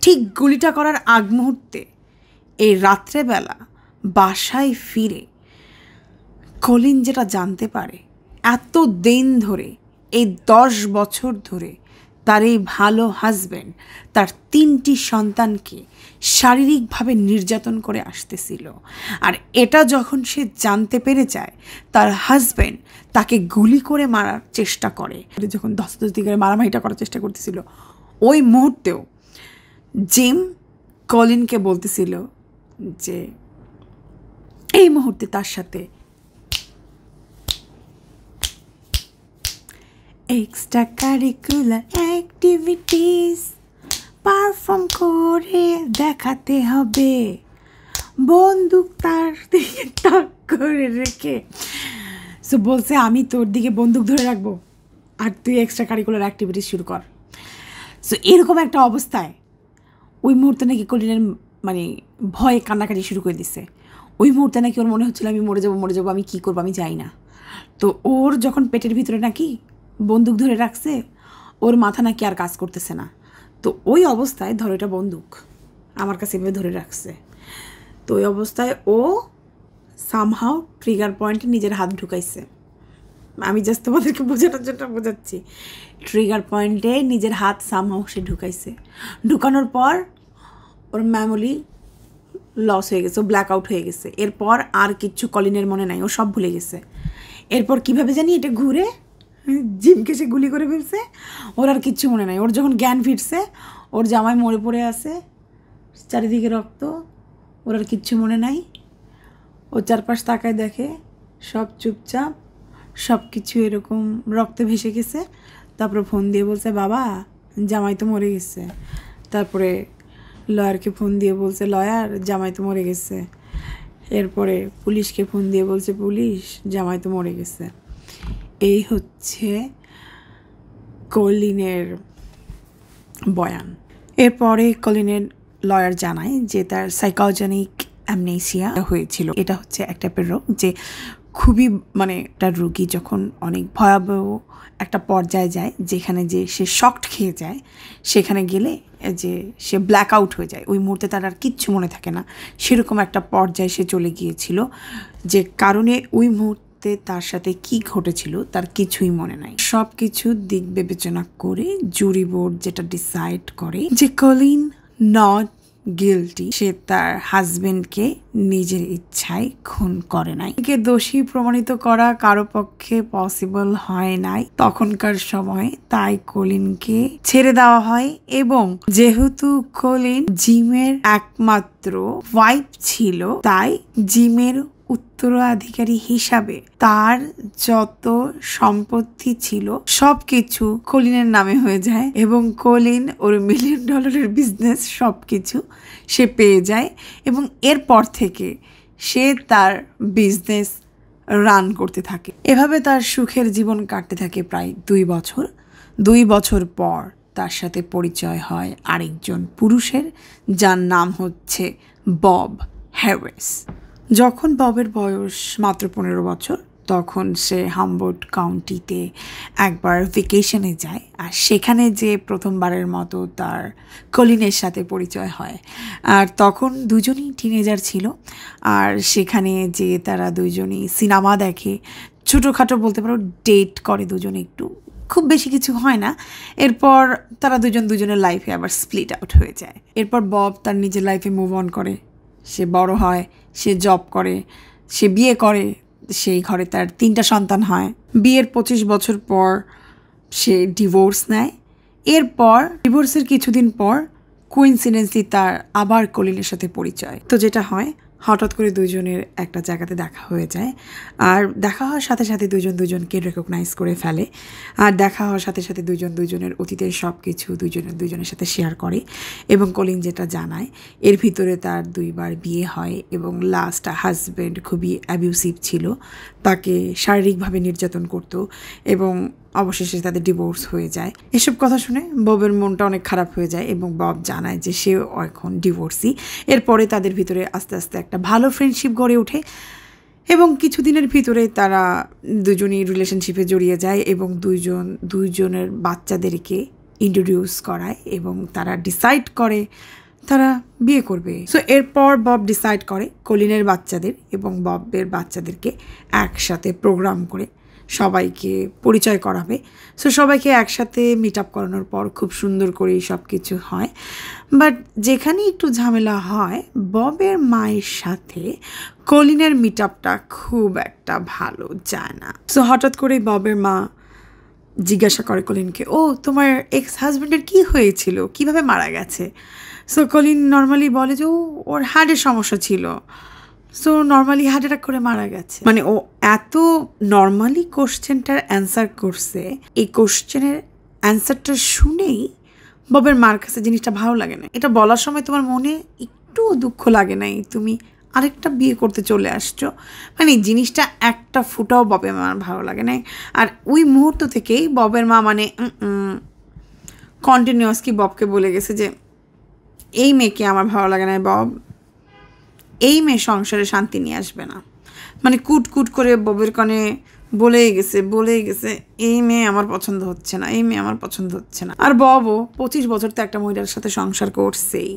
ঠিক গুলিটা করার আগ মুহূর্তে এই রাত্রেবেলা বাসায় ফিরে কলিন যেটা জানতে পারে এত দিন ধরে, এই 10 বছর ধরে তার এই ভালো হাজব্যান্ড তার 3টি সন্তানকে শারীরিকভাবে নির্যাতন করে আসতেছিল। আর এটা যখন সে জানতে পেরে যায়, তার হাজব্যান্ড তাকে গুলি করে মারার চেষ্টা করে। যখন ধস্তাধস্তি করে মারামারিটা করার চেষ্টা করতেছিল, ওই মুহূর্তেও জিম কলিনকে বলতেছিল যে এই মুহূর্তে তার সাথে এক্সট্রা কারিকুলার অ্যাক্টিভিটিস পারফর্ম করে দেখাতে হবে। বন্দুক তার দিকে তাক করে রেখে সো বলছে, আমি তোর দিকে বন্দুক ধরে রাখবো আর তুই এক্সট্রা কারিকুলার অ্যাক্টিভিটিস শুরু কর। সো এরকম একটা অবস্থায় ওই মুহূর্তে নাকি কলিনের মানে ভয়ে কান্নাকাটি শুরু করে দিচ্ছে। ওই মুহূর্তে নাকি ওর মনে হচ্ছিল আমি মরে যাবো, আমি কী করবো আমি যাই না। তো ওর যখন পেটের ভিতরে নাকি বন্দুক ধরে রাখছে, ওর মাথা নাকি আর কাজ করতেছে না। তো ওই অবস্থায়, ধরো এটা বন্দুক আমার কাছে এভাবে ধরে রাখছে, তো ওই অবস্থায় ও সামহাও ট্রিগার পয়েন্টে নিজের হাত ঢুকাইছে। আমি জাস্ট তোমাদেরকে বোঝানোর জন্য বোঝাচ্ছি। ট্রিগার পয়েন্টে নিজের হাত সামহাও সে ঢুকাইছে। ঢুকানোর পর ওর মেমোরি লস হয়ে গেছে, ও ব্ল্যাক আউট হয়ে গেছে। এরপর আর কিচ্ছু কলিনের মনে নাই, ও সব ভুলে গেছে। এরপর কীভাবে জানি এটা ঘুরে জিমকে সে গুলি করে ফেলছে, ওর আর কিচ্ছু মনে নাই। ওর যখন জ্ঞান ফিরছে, ওর জামাই মরে পড়ে আছে, চারিদিকে রক্ত, ওর আর কিচ্ছু মনে নাই। ও চারপাশ তাকায় দেখে সব চুপচাপ, সব কিছু এরকম রক্তে ভেসে গেছে। তারপরে ফোন দিয়ে বলছে, বাবা জামাই তো মরে গেছে। তারপরে লয়ারকে ফোন দিয়ে বলছে, লয়ার জামাই তো মরে গেছে। এরপরে পুলিশকে ফোন দিয়ে বলছে, পুলিশ জামাই তো মরে গেছে। এই হচ্ছে কলিনের বয়ান। এরপরে কলিনের লয়ার জানায় যে তার সাইকোজেনিক অ্যামনেসিয়া হয়েছিল। এটা হচ্ছে এক টাইপের রোগ, যে খুবই মানে একটা রোগী যখন অনেক ভয়াবহ একটা পর্যায়ে যায়, যেখানে যে সে শকড খেয়ে যায়, সেখানে গেলে যে সে ব্ল্যাক আউট হয়ে যায়, ওই মুহূর্তে তার আর কিচ্ছু মনে থাকে না। সেরকম একটা পর্যায়ে সে চলে গিয়েছিল, যে কারণে ওই মুহূর্তে তার সাথে কি ঘটেছিল তার কিছুই মনে নাই। সব কিছু দিক বিবেচনা করে জুরি বোর্ড যেটা ডিসাইড করে যে কলিন নট গিল্টি, সে তার হাজবেন্ডকে নিজের ইচ্ছায় খুন করে নাই। একে দোষী প্রমাণিত করা কারো পক্ষে পসিবল হয় নাই তখনকার সময়, তাই কলিনকে ছেড়ে দেওয়া হয়। এবং যেহেতু কলিন জিমের একমাত্র ওয়াইফ ছিল, তাই জিমের উত্তরাধিকারী হিসাবে তার যত সম্পত্তি ছিল সবকিছু কলিনের নামে হয়ে যায়, এবং কলিন ওর $1 মিলিয়ন বিজনেস সবকিছু সে পেয়ে যায়। এবং এরপর থেকে সে তার বিজনেস রান করতে থাকে। এভাবে তার সুখের জীবন কাটতে থাকে প্রায় 2 বছর। 2 বছর পর তার সাথে পরিচয় হয় আরেকজন পুরুষের, যার নাম হচ্ছে বব হ্যারিস। যখন ববের বয়স মাত্র 15 বছর, তখন সে হামবোর্ড কাউন্টিতে একবার ভেকেশনে যায়। আর সেখানে যে প্রথমবারের মতো তার কলিনের সাথে পরিচয় হয়। আর তখন দুজনই টিনেজার ছিল। আর সেখানে যে তারা দুজনই সিনেমা দেখে, ছোটোখাটো বলতে পারো ডেট করে দুজনে, একটু খুব বেশি কিছু হয় না। এরপর তারা দুজনের লাইফে আবার স্প্লিট আউট হয়ে যায়। এরপর বব তার নিজের লাইফে মুভ অন করে, সে বড় হয়, সে জব করে, সে বিয়ে করে, সেই ঘরে তার 3টা সন্তান হয়। বিয়ের 25 বছর পর সে ডিভোর্স নেয়। এরপর ডিভোর্সের কিছুদিন পর কোইন্সিডেন্সলি তার আবার কলিনের সাথে পরিচয়। তো যেটা হয়, হঠাৎ করে দুজনের একটা জায়গাতে দেখা হয়ে যায়। আর দেখা হওয়ার সাথে সাথে দুজনকে রেকগনাইজ করে ফেলে। আর দেখা হওয়ার সাথে সাথে দুজনের অতীতের সব কিছু দুজনের সাথে শেয়ার করে। এবং কলিন যেটা জানায়, এর ভিতরে তার 2বার বিয়ে হয় এবং লাস্ট হাজব্যান্ড খুবই অ্যাবিউসিভ ছিল, তাকে শারীরিকভাবে নির্যাতন করত এবং অবশেষে তাদের ডিভোর্স হয়ে যায়। এসব কথা শুনে ববের মনটা অনেক খারাপ হয়ে যায় এবং বব জানায় যে সেও এখন ডিভোর্সি। এরপরে তাদের ভিতরে আস্তে আস্তে একটা ভালো ফ্রেন্ডশিপ গড়ে ওঠে এবং কিছুদিনের ভিতরে তারা দুজনই রিলেশনশিপে জড়িয়ে যায় এবং দুইজনের বাচ্চাদেরকে ইন্ট্রোডিউস করায় এবং তারা ডিসাইড করে তারা বিয়ে করবে। সো এরপর বব ডিসাইড করে কলিনের বাচ্চাদের এবং ববের বাচ্চাদেরকে একসাথে প্রোগ্রাম করে সবাইকে পরিচয় করাবে। সো সবাইকে একসাথে মিট আপ করানোর পর খুব সুন্দর করেই সব কিছু হয়। বাট যেখানে একটু ঝামেলা হয়, ববের মায়ের সাথে কলিনের মিট আপটা খুব একটা ভালো যায় না। সো হঠাৎ করেই ববের মা জিজ্ঞাসা করে কলিনকে, ও তোমার এক্স হাজব্যান্ডের কী হয়েছিল, কিভাবে মারা গেছে? সো কলিন নর্মালি বলে যে ওর হার্টের সমস্যা ছিল, সো নর্মালি হার্ট অ্যাটাক করে মারা গেছে। মানে ও এত নর্মালি কোশ্চেনটার অ্যান্সার করছে, এই কোশ্চেনের অ্যান্সারটা শুনেই ববের মার কাছে জিনিসটা ভালো লাগে না। এটা বলার সময় তোমার মনে একটু দুঃখ লাগে নাই, তুমি আরেকটা বিয়ে করতে চলে আসছো, মানে এই জিনিসটা একটা ফুটাও ববের মার ভালো লাগে না। আর ওই মুহূর্ত থেকেই ববের মা মানে কন্টিনিউয়াসলি ববকে বলে গেছে যে এই মেয়েকে আমার ভালো লাগে না বব, এই মেয়ে সংসারে শান্তি নিয়ে আসবে না। মানে কুট কুট করে ববের কানে বলেই গেছে এই মেয়ে আমার পছন্দ হচ্ছে না, এই মেয়ে আমার পছন্দ হচ্ছে না। আর ববও 25 বছর তো একটা মহিলার সাথে সংসার করছেই,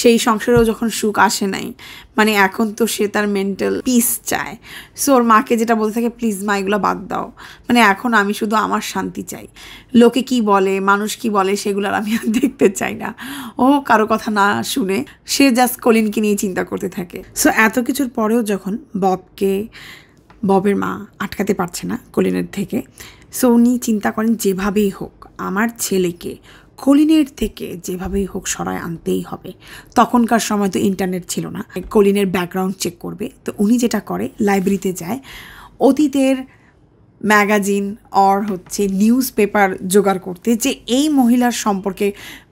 সেই সংসারেও যখন সুখ আসে নাই, মানে এখন তো সে তার মেন্টাল পিস চায়। সো ওর মাকে যেটা বলতে থাকে, প্লিজ মা এগুলো বাদ দাও, মানে এখন আমি শুধু আমার শান্তি চাই, লোকে কি বলে মানুষ কি বলে সেগুলো আমি আর দেখতে চাই না। ও কারো কথা না শুনে সে জাস্ট কলিনকে নিয়ে চিন্তা করতে থাকে। সো এত কিছুর পরেও যখন ববের মা আটকাতে পারছে না কলিনের থেকে, সো উনি চিন্তা করেন যেভাবেই হোক আমার ছেলেকে কলিনের থেকে যেভাবেই হোক সরায় আনতেই হবে। তখনকার সময় তো ইন্টারনেট ছিল না, কলিনের ব্যাকগ্রাউন্ড চেক করবে। তো উনি যেটা করে, লাইব্রেরিতে যায়, অতীতের ম্যাগাজিন আর নিউজ পেপার জোগাড় করতে, যে এই মহিলার সম্পর্কে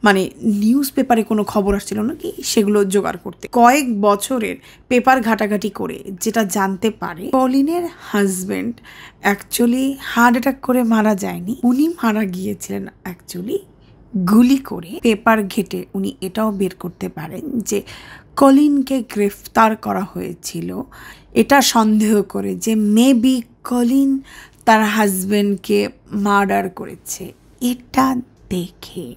মানে নিউজ পেপারে কোনো খবর আসছিল নাকি সেগুলো জোগাড় করতে। কয়েক বছরের পেপার ঘাটাঘাটি করে যেটা জানতে পারে, কলিনের হাজব্যান্ড অ্যাকচুয়ালি হার্ট অ্যাটাক করে মারা যায়নি, উনি মারা গিয়েছিলেন অ্যাকচুয়ালি গুলি করে। পেপার ঘেটে উনি এটাও বের করতে পারেন যে কলিনকে গ্রেফতার করা হয়েছিল এটা সন্দেহ করে যে মেবি কলিন তার হাজব্যান্ডকে মার্ডার করেছে। এটা দেখে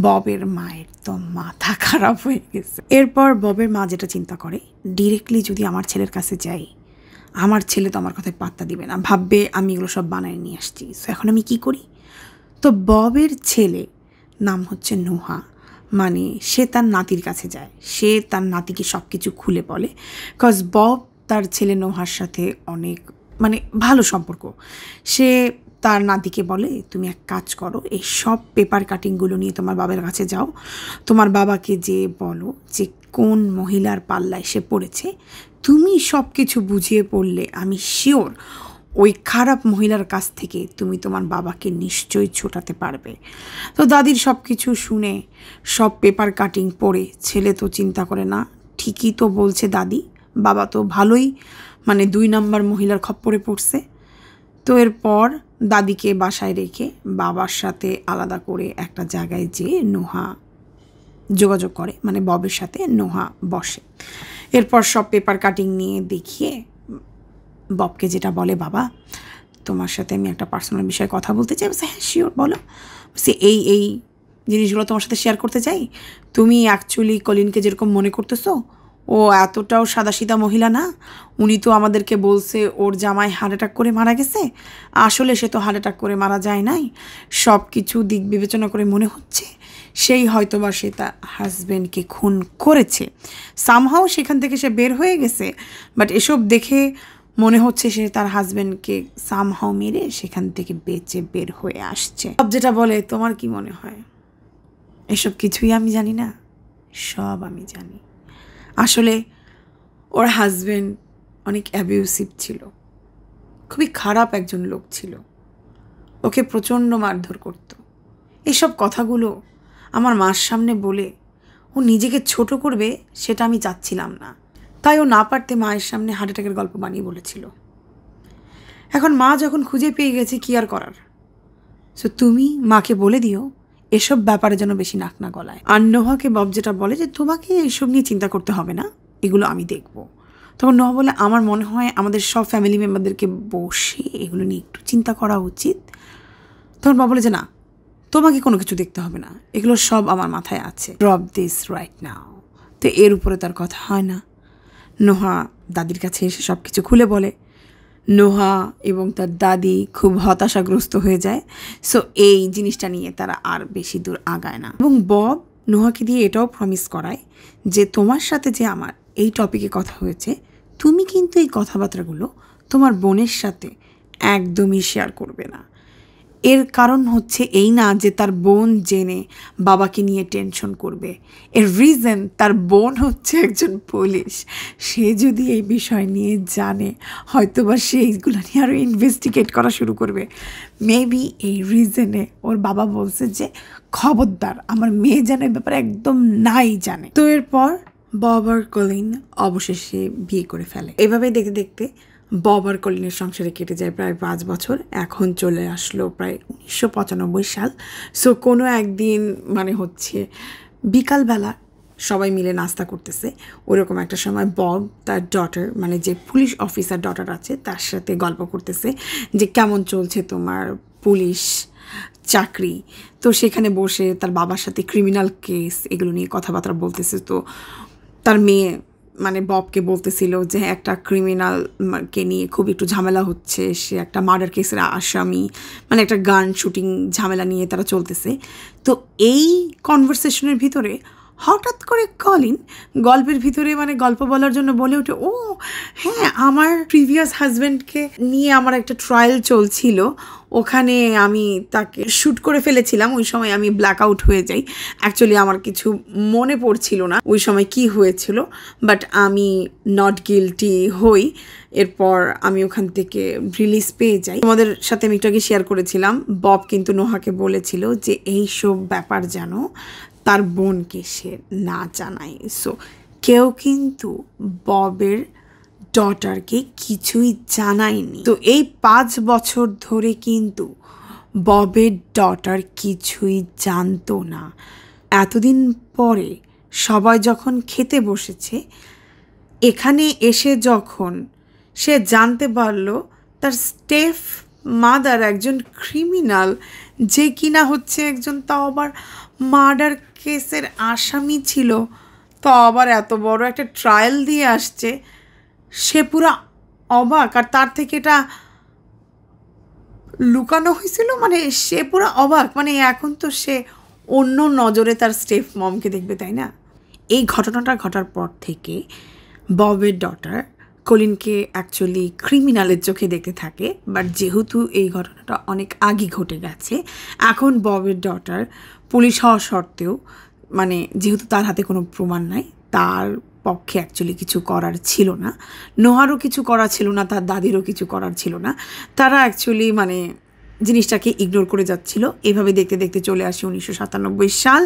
ববের মায়ের তো মাথা খারাপ হয়ে গেছে। এরপর ববের মা যেটা চিন্তা করে, ডিরেক্টলি যদি আমার ছেলের কাছে যাই, আমার ছেলে তো আমার কথায় পাত্তা দিবে না, ভাববে আমি এগুলো সব বানায় নিয়ে আসছি। সো এখন আমি কি করি? তো ববের ছেলে নাম হচ্ছে নোহা, মানে সে তার নাতির কাছে যায়, সে তার নাতিকে সব কিছু খুলে বলে। কজ বব তার ছেলে নোহার সাথে অনেক মানে ভালো সম্পর্ক। সে তার নাতিকে বলে, তুমি এক কাজ করো, এই সব পেপার কাটিংগুলো নিয়ে তোমার বাবার কাছে যাও, তোমার বাবাকে যে বলো যে কোন মহিলার পাল্লায় সে পড়েছে, তুমি সব কিছু বুঝিয়ে পড়লে আমি শিওর ওই খারাপ মহিলার কাছ থেকে তুমি তোমার বাবাকে নিশ্চয়ই ছোটাতে পারবে। তো দাদির সব কিছু শুনে, সব পেপার কাটিং পড়ে, ছেলে তো চিন্তা করে না, ঠিকই তো বলছে দাদি, বাবা তো ভালোই মানে 2 নম্বর মহিলার খপ্পরে পড়ছে। তো এরপর দাদিকে বাসায় রেখে বাবার সাথে আলাদা করে একটা জায়গায় যেয়ে নোহা যোগাযোগ করে, মানে ববের সাথে নোহা বসে। এরপর সব পেপার কাটিং নিয়ে দেখিয়ে ববকে যেটা বলে, বাবা তোমার সাথে আমি একটা পার্সোনাল বিষয়ে কথা বলতে চাই। হ্যাঁ শিওর বলো। সে এই জিনিসগুলো তোমার সাথে শেয়ার করতে চাই। তুমি অ্যাকচুয়ালি কলিনকে যেরকম মনে করতেছো, ও এতটাও সাদাসিধা মহিলা না। উনি তো আমাদেরকে বলছে ওর জামাই হার্ট অ্যাটাক করে মারা গেছে, আসলে সে তো হার্ট অ্যাটাক করে মারা যায় নাই। সব কিছু দিক বিবেচনা করে মনে হচ্ছে সেই হয়তোবা সে তার হাজব্যান্ডকে খুন করেছে। সামহাও সেখান থেকে সে বের হয়ে গেছে, বাট এসব দেখে মনে হচ্ছে সে তার হাজব্যান্ডকে সামহাও মেরে সেখান থেকে বেঁচে বের হয়ে আসছে। সব যেটা বলে, তোমার কি মনে হয়? এসব কিছুই আমি জানি না, সব আমি জানি। আসলে ওর হাজব্যান্ড অনেক অ্যাবিউসিভ ছিল, খুবই খারাপ একজন লোক ছিল, ওকে প্রচণ্ড মারধর করত। এসব কথাগুলো আমার মার সামনে বলে ও নিজেকে ছোট করবে সেটা আমি চাচ্ছিলাম না, তাই ও না পারতে মায়ের সামনে হার্ট অ্যাটাকের গল্প বানিয়ে বলেছিল। এখন মা যখন খুঁজে পেয়ে গেছে, কি আর করার। সো তুমি মাকে বলে দিও এসব ব্যাপারে যেন বেশি নাক না গলায়। আর নোহাকে বব যেটা বলে যে তোমাকে এসব নিয়ে চিন্তা করতে হবে না, এগুলো আমি দেখব। তখন নোহা বলে, আমার মনে হয় আমাদের সব ফ্যামিলি মেম্বারদেরকে বসে এগুলো নিয়ে একটু চিন্তা করা উচিত। তখন বাবা বলে যে না, তোমাকে কোনো কিছু দেখতে হবে না, এগুলো সব আমার মাথায় আছে, ড্রপ দিস রাইট নাও। তো এর উপরে তার কথা হয় না। নোহা দাদির কাছে এসে সব কিছু খুলে বলে। নোহা এবং তার দাদি খুব হতাশাগ্রস্ত হয়ে যায়। সো এই জিনিসটা নিয়ে তারা আর বেশি দূর আগায় না। এবং বব নোহাকে দিয়ে এটাও প্রমিস করায় যে তোমার সাথে যে আমার এই টপিকে কথা হয়েছে, তুমি কিন্তু এই কথাবার্তাগুলো তোমার বোনের সাথে একদমই শেয়ার করবে না। এর কারণ হচ্ছে এই না যে তার বোন জেনে বাবাকে নিয়ে টেনশন করবে। এর রিজন তার বোন হচ্ছে একজন পুলিশ। সে যদি এই বিষয় নিয়ে জানে, হয়তোবা সে এইগুলো নিয়ে আরও ইনভেস্টিগেট করা শুরু করবে। মেবি এই রিজনে ওর বাবা বলছে যে খবরদার আমার মেয়ে যেন এই ব্যাপারে একদম নাই জানে। তো এরপর বব আর কলিন অবশেষে বিয়ে করে ফেলে। এভাবে দেখতে দেখতে বব আর কলিনের সংসারে কেটে যায় প্রায় 5 বছর। এখন চলে আসলো প্রায় 1995 সাল। সো কোনো একদিন মানে হচ্ছে বিকালবেলা সবাই মিলে নাস্তা করতেছে, ওরকম একটা সময় বব তার ডটার মানে যে পুলিশ অফিসার ডটার আছে তার সাথে গল্প করতেছে যে কেমন চলছে তোমার পুলিশ চাকরি। তো সেখানে বসে তার বাবার সাথে ক্রিমিনাল কেস এগুলো নিয়ে কথাবার্তা বলতেছে। তো তার মেয়ে মানে ববকে বলতেছিল যে একটা ক্রিমিনালকে নিয়ে খুব একটু ঝামেলা হচ্ছে, সে একটা মার্ডার কেসের আসামি, মানে একটা গান শুটিং ঝামেলা নিয়ে তারা চলতেছে। তো এই কনভারসেশনের ভিতরে হঠাৎ করে কলিন গল্পের ভিতরে মানে গল্প বলার জন্য বলে ওঠে, ও হ্যাঁ আমার প্রিভিয়াস হাজব্যান্ডকে নিয়ে আমার একটা ট্রায়াল চলছিল, ওখানে আমি তাকে শ্যুট করে ফেলেছিলাম, ওই সময় আমি ব্ল্যাক আউট হয়ে যাই। অ্যাকচুয়ালি আমার কিছু মনে পড়ছিল না ওই সময় কি হয়েছিল, বাট আমি নট গিলটি হই। এরপর আমি ওখান থেকে রিলিজ পেয়ে যাই। তোমাদের সাথে আমি একটু আগে শেয়ার করেছিলাম বব কিন্তু নোহাকে বলেছিল যে এইসব ব্যাপার যেন তার বোনকে সে না জানায়। সো কেউ কিন্তু ববের ডটারকে কিছুই জানায়নি। তো এই 5 বছর ধরে কিন্তু ববের ডটার কিছুই জানতো না। এতদিন পরে সবাই যখন খেতে বসেছে, এখানে এসে যখন সে জানতে পারলো তার স্টেপ মাদার একজন ক্রিমিনাল, যে কিনা হচ্ছে একজন তাও আবার মার্ডার কেসের আসামি ছিল, তো আবার এত বড় একটা ট্রায়াল দিয়ে আসছে, সে পুরো অবাক। আর তার থেকে এটা লুকানো হয়েছিল, মানে সে পুরো অবাক। মানে এখন তো সে অন্য নজরে তার স্টেপ মমকে দেখবে, তাই না? এই ঘটনাটা ঘটার পর থেকে ববের ডটার কলিনকে অ্যাকচুয়ালি ক্রিমিনালের চোখে দেখতে থাকে। বাট যেহেতু এই ঘটনাটা অনেক আগে ঘটে গেছে, এখন ববের ডটার পুলিশ হওয়া সত্ত্বেও মানে যেহেতু তার হাতে কোনো প্রমাণ নাই, তার পক্ষে অ্যাকচুয়ালি কিছু করার ছিল না। নোহারও কিছু করার ছিল না, তার দাদিরও কিছু করার ছিল না। তারা অ্যাকচুয়ালি মানে জিনিসটাকে ইগনোর করে যাচ্ছিল। এভাবে দেখতে দেখতে চলে আসে 1997 সাল।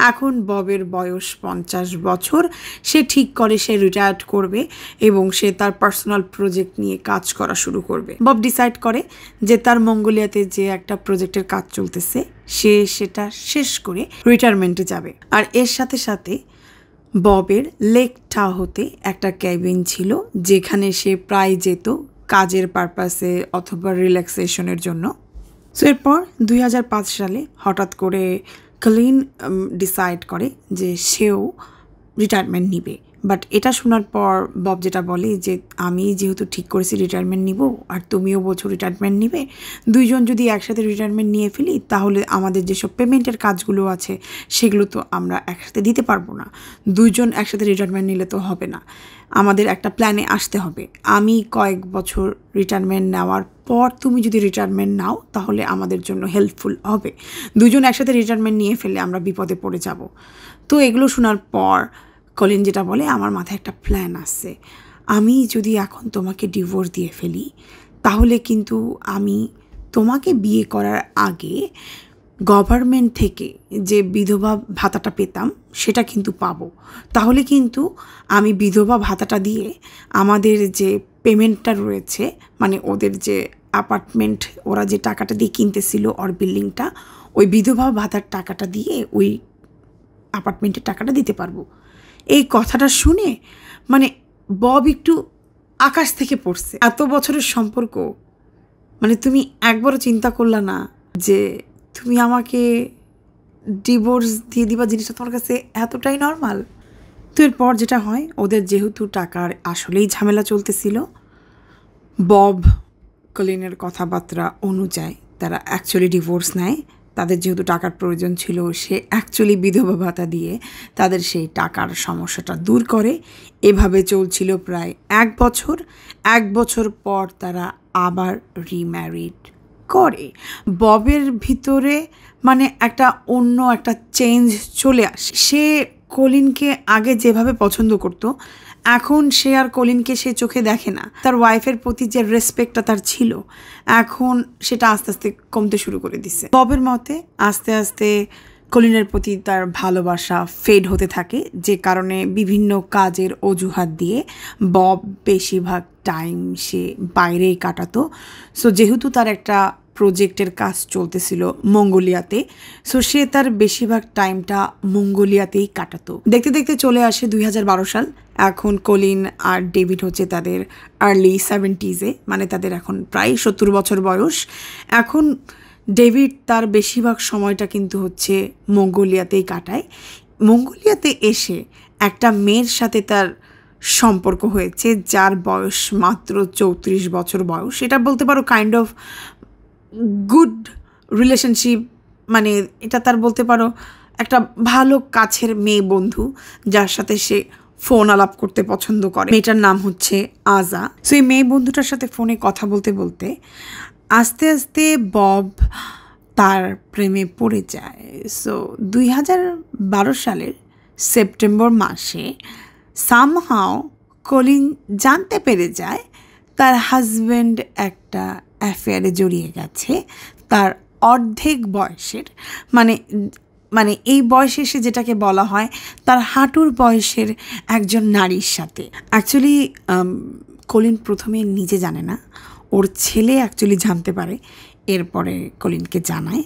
এখন ববের বয়স 50 বছর। সে ঠিক করে সে রিটায়ার্ড করবে এবং সে তার পার্সোনাল প্রজেক্ট নিয়ে কাজ করা শুরু করবে। বব ডিসাইড করে যে তার মঙ্গোলিয়াতে যে একটা প্রজেক্টের কাজ চলতেছে সে সেটা শেষ করে রিটায়ারমেন্টে যাবে। আর এর সাথে সাথে ববের লেক টাহোতে একটা ক্যাবিন ছিল যেখানে সে প্রায় যেত কাজের পারপাসে অথবা রিল্যাক্সেশনের জন্য। সো এরপর 2005 সালে হঠাৎ করে কলিন ডিসাইড করে যে সেও রিটায়ারমেন্ট নিবে। বাট এটা শোনার পর বব যেটা বলে যে আমি যেহেতু ঠিক করেছি রিটায়ারমেন্ট নিব আর তুমিও বলছো রিটায়ারমেন্ট নিবে, দুইজন যদি একসাথে রিটায়ারমেন্ট নিয়ে ফেলি তাহলে আমাদের যেসব পেমেন্টের কাজগুলো আছে সেগুলো তো আমরা একসাথে দিতে পারবো না। দুইজন একসাথে রিটায়ারমেন্ট নিলে তো হবে না, আমাদের একটা প্ল্যানে আসতে হবে। আমি কয়েক বছর রিটায়ারমেন্ট নেওয়ার পর তুমি যদি রিটায়ারমেন্ট নাও তাহলে আমাদের জন্য হেল্পফুল হবে। দুজন একসাথে রিটায়ারমেন্ট নিয়ে ফেলে আমরা বিপদে পড়ে যাব। তো এগুলো শোনার পর কলিন যেটা বলে আমার মাথায় একটা প্ল্যান আছে, আমি যদি এখন তোমাকে ডিভোর্স দিয়ে ফেলি তাহলে কিন্তু আমি তোমাকে বিয়ে করার আগে গভর্নমেন্ট থেকে যে বিধবা ভাতাটা পেতাম সেটা কিন্তু পাবো। তাহলে কিন্তু আমি বিধবা ভাতাটা দিয়ে আমাদের যে পেমেন্টটা রয়েছে মানে ওদের যে অ্যাপার্টমেন্ট ওরা যে টাকাটা দিয়ে কিনতেছিল ওর বিল্ডিংটা, ওই বিধবা ভাতার টাকাটা দিয়ে ওই অ্যাপার্টমেন্টের টাকাটা দিতে পারবো। এই কথাটা শুনে মানে বব একটু আকাশ থেকে পড়ছে। এত বছরের সম্পর্ক, মানে তুমি একবারও চিন্তা করলা না যে তুমি আমাকে ডিভোর্স দিয়ে দিবা, জিনিসটা তোমার কাছে এতটাই নর্মাল? তো এরপর যেটা হয়, ওদের যেহেতু টাকার আসলেই ঝামেলা চলতেছিল, বব কলিনের কথাবার্তা অনুযায়ী তারা অ্যাকচুয়ালি ডিভোর্স নেয়। তাদের যেহেতু টাকার প্রয়োজন ছিল, সে অ্যাকচুয়ালি বিধবা ভাতা দিয়ে তাদের সেই টাকার সমস্যাটা দূর করে। এভাবে চলছিল প্রায় 1 বছর। 1 বছর পর তারা আবার রিম্যারিড করে। ববের ভিতরে মানে একটা অন্য একটা চেঞ্জ চলে আসে। সে কলিনকে আগে যেভাবে পছন্দ করতো, এখন সে আর কলিনকে সে চোখে দেখে না। তার ওয়াইফের প্রতি যে রেসপেক্টটা তার ছিল, এখন সেটা আস্তে আস্তে কমতে শুরু করে দিছে। ববের মতে আস্তে আস্তে কলিনের প্রতি তার ভালোবাসা ফেড হতে থাকে, যে কারণে বিভিন্ন কাজের অজুহাত দিয়ে বব বেশিরভাগ টাইম সে বাইরেই কাটাতো। সো যেহেতু তার একটা প্রজেক্টের কাজ চলতেছিল মঙ্গোলিয়াতে, সো সে তার বেশিরভাগ টাইমটা মঙ্গোলিয়াতেই কাটাতো। দেখতে দেখতে চলে আসে 2012 সাল। এখন কলিন আর ডেভিড হচ্ছে তাদের আর্লি 70s, মানে তাদের এখন প্রায় 70 বছর বয়স। এখন ডেভিড তার বেশিরভাগ সময়টা কিন্তু হচ্ছে মঙ্গোলিয়াতেই কাটায়। মঙ্গোলিয়াতে এসে একটা মেয়ের সাথে তার সম্পর্ক হয়েছে, যার বয়স মাত্র 34 বছর বয়স। এটা বলতে পারো কাইন্ড অফ গুড রিলেশনশিপ, মানে এটা তার বলতে পারো একটা ভালো কাছের মেয়ে বন্ধু, যার সাথে সে ফোন আলাপ করতে পছন্দ করে। মেয়েটার নাম হচ্ছে আজা। সো এই মেয়ে বন্ধুটার সাথে ফোনে কথা বলতে বলতে আস্তে আস্তে বব তার প্রেমে পড়ে যায়। সো 2012 সালের সেপ্টেম্বর মাসে সামহাও কলিন জানতে পেরে যায় তার হাজব্যান্ড একটা অ্যাফেয়ারে জড়িয়ে গেছে তার অর্ধেক বয়সের, মানে এই বয়সে সে যেটাকে বলা হয় তার হাঁটুর বয়সের একজন নারীর সাথে। অ্যাকচুয়ালি কলিন প্রথমে নিজে জানে না, ওর ছেলে অ্যাকচুয়ালি জানতে পারে, এরপরে কলিনকে জানায়।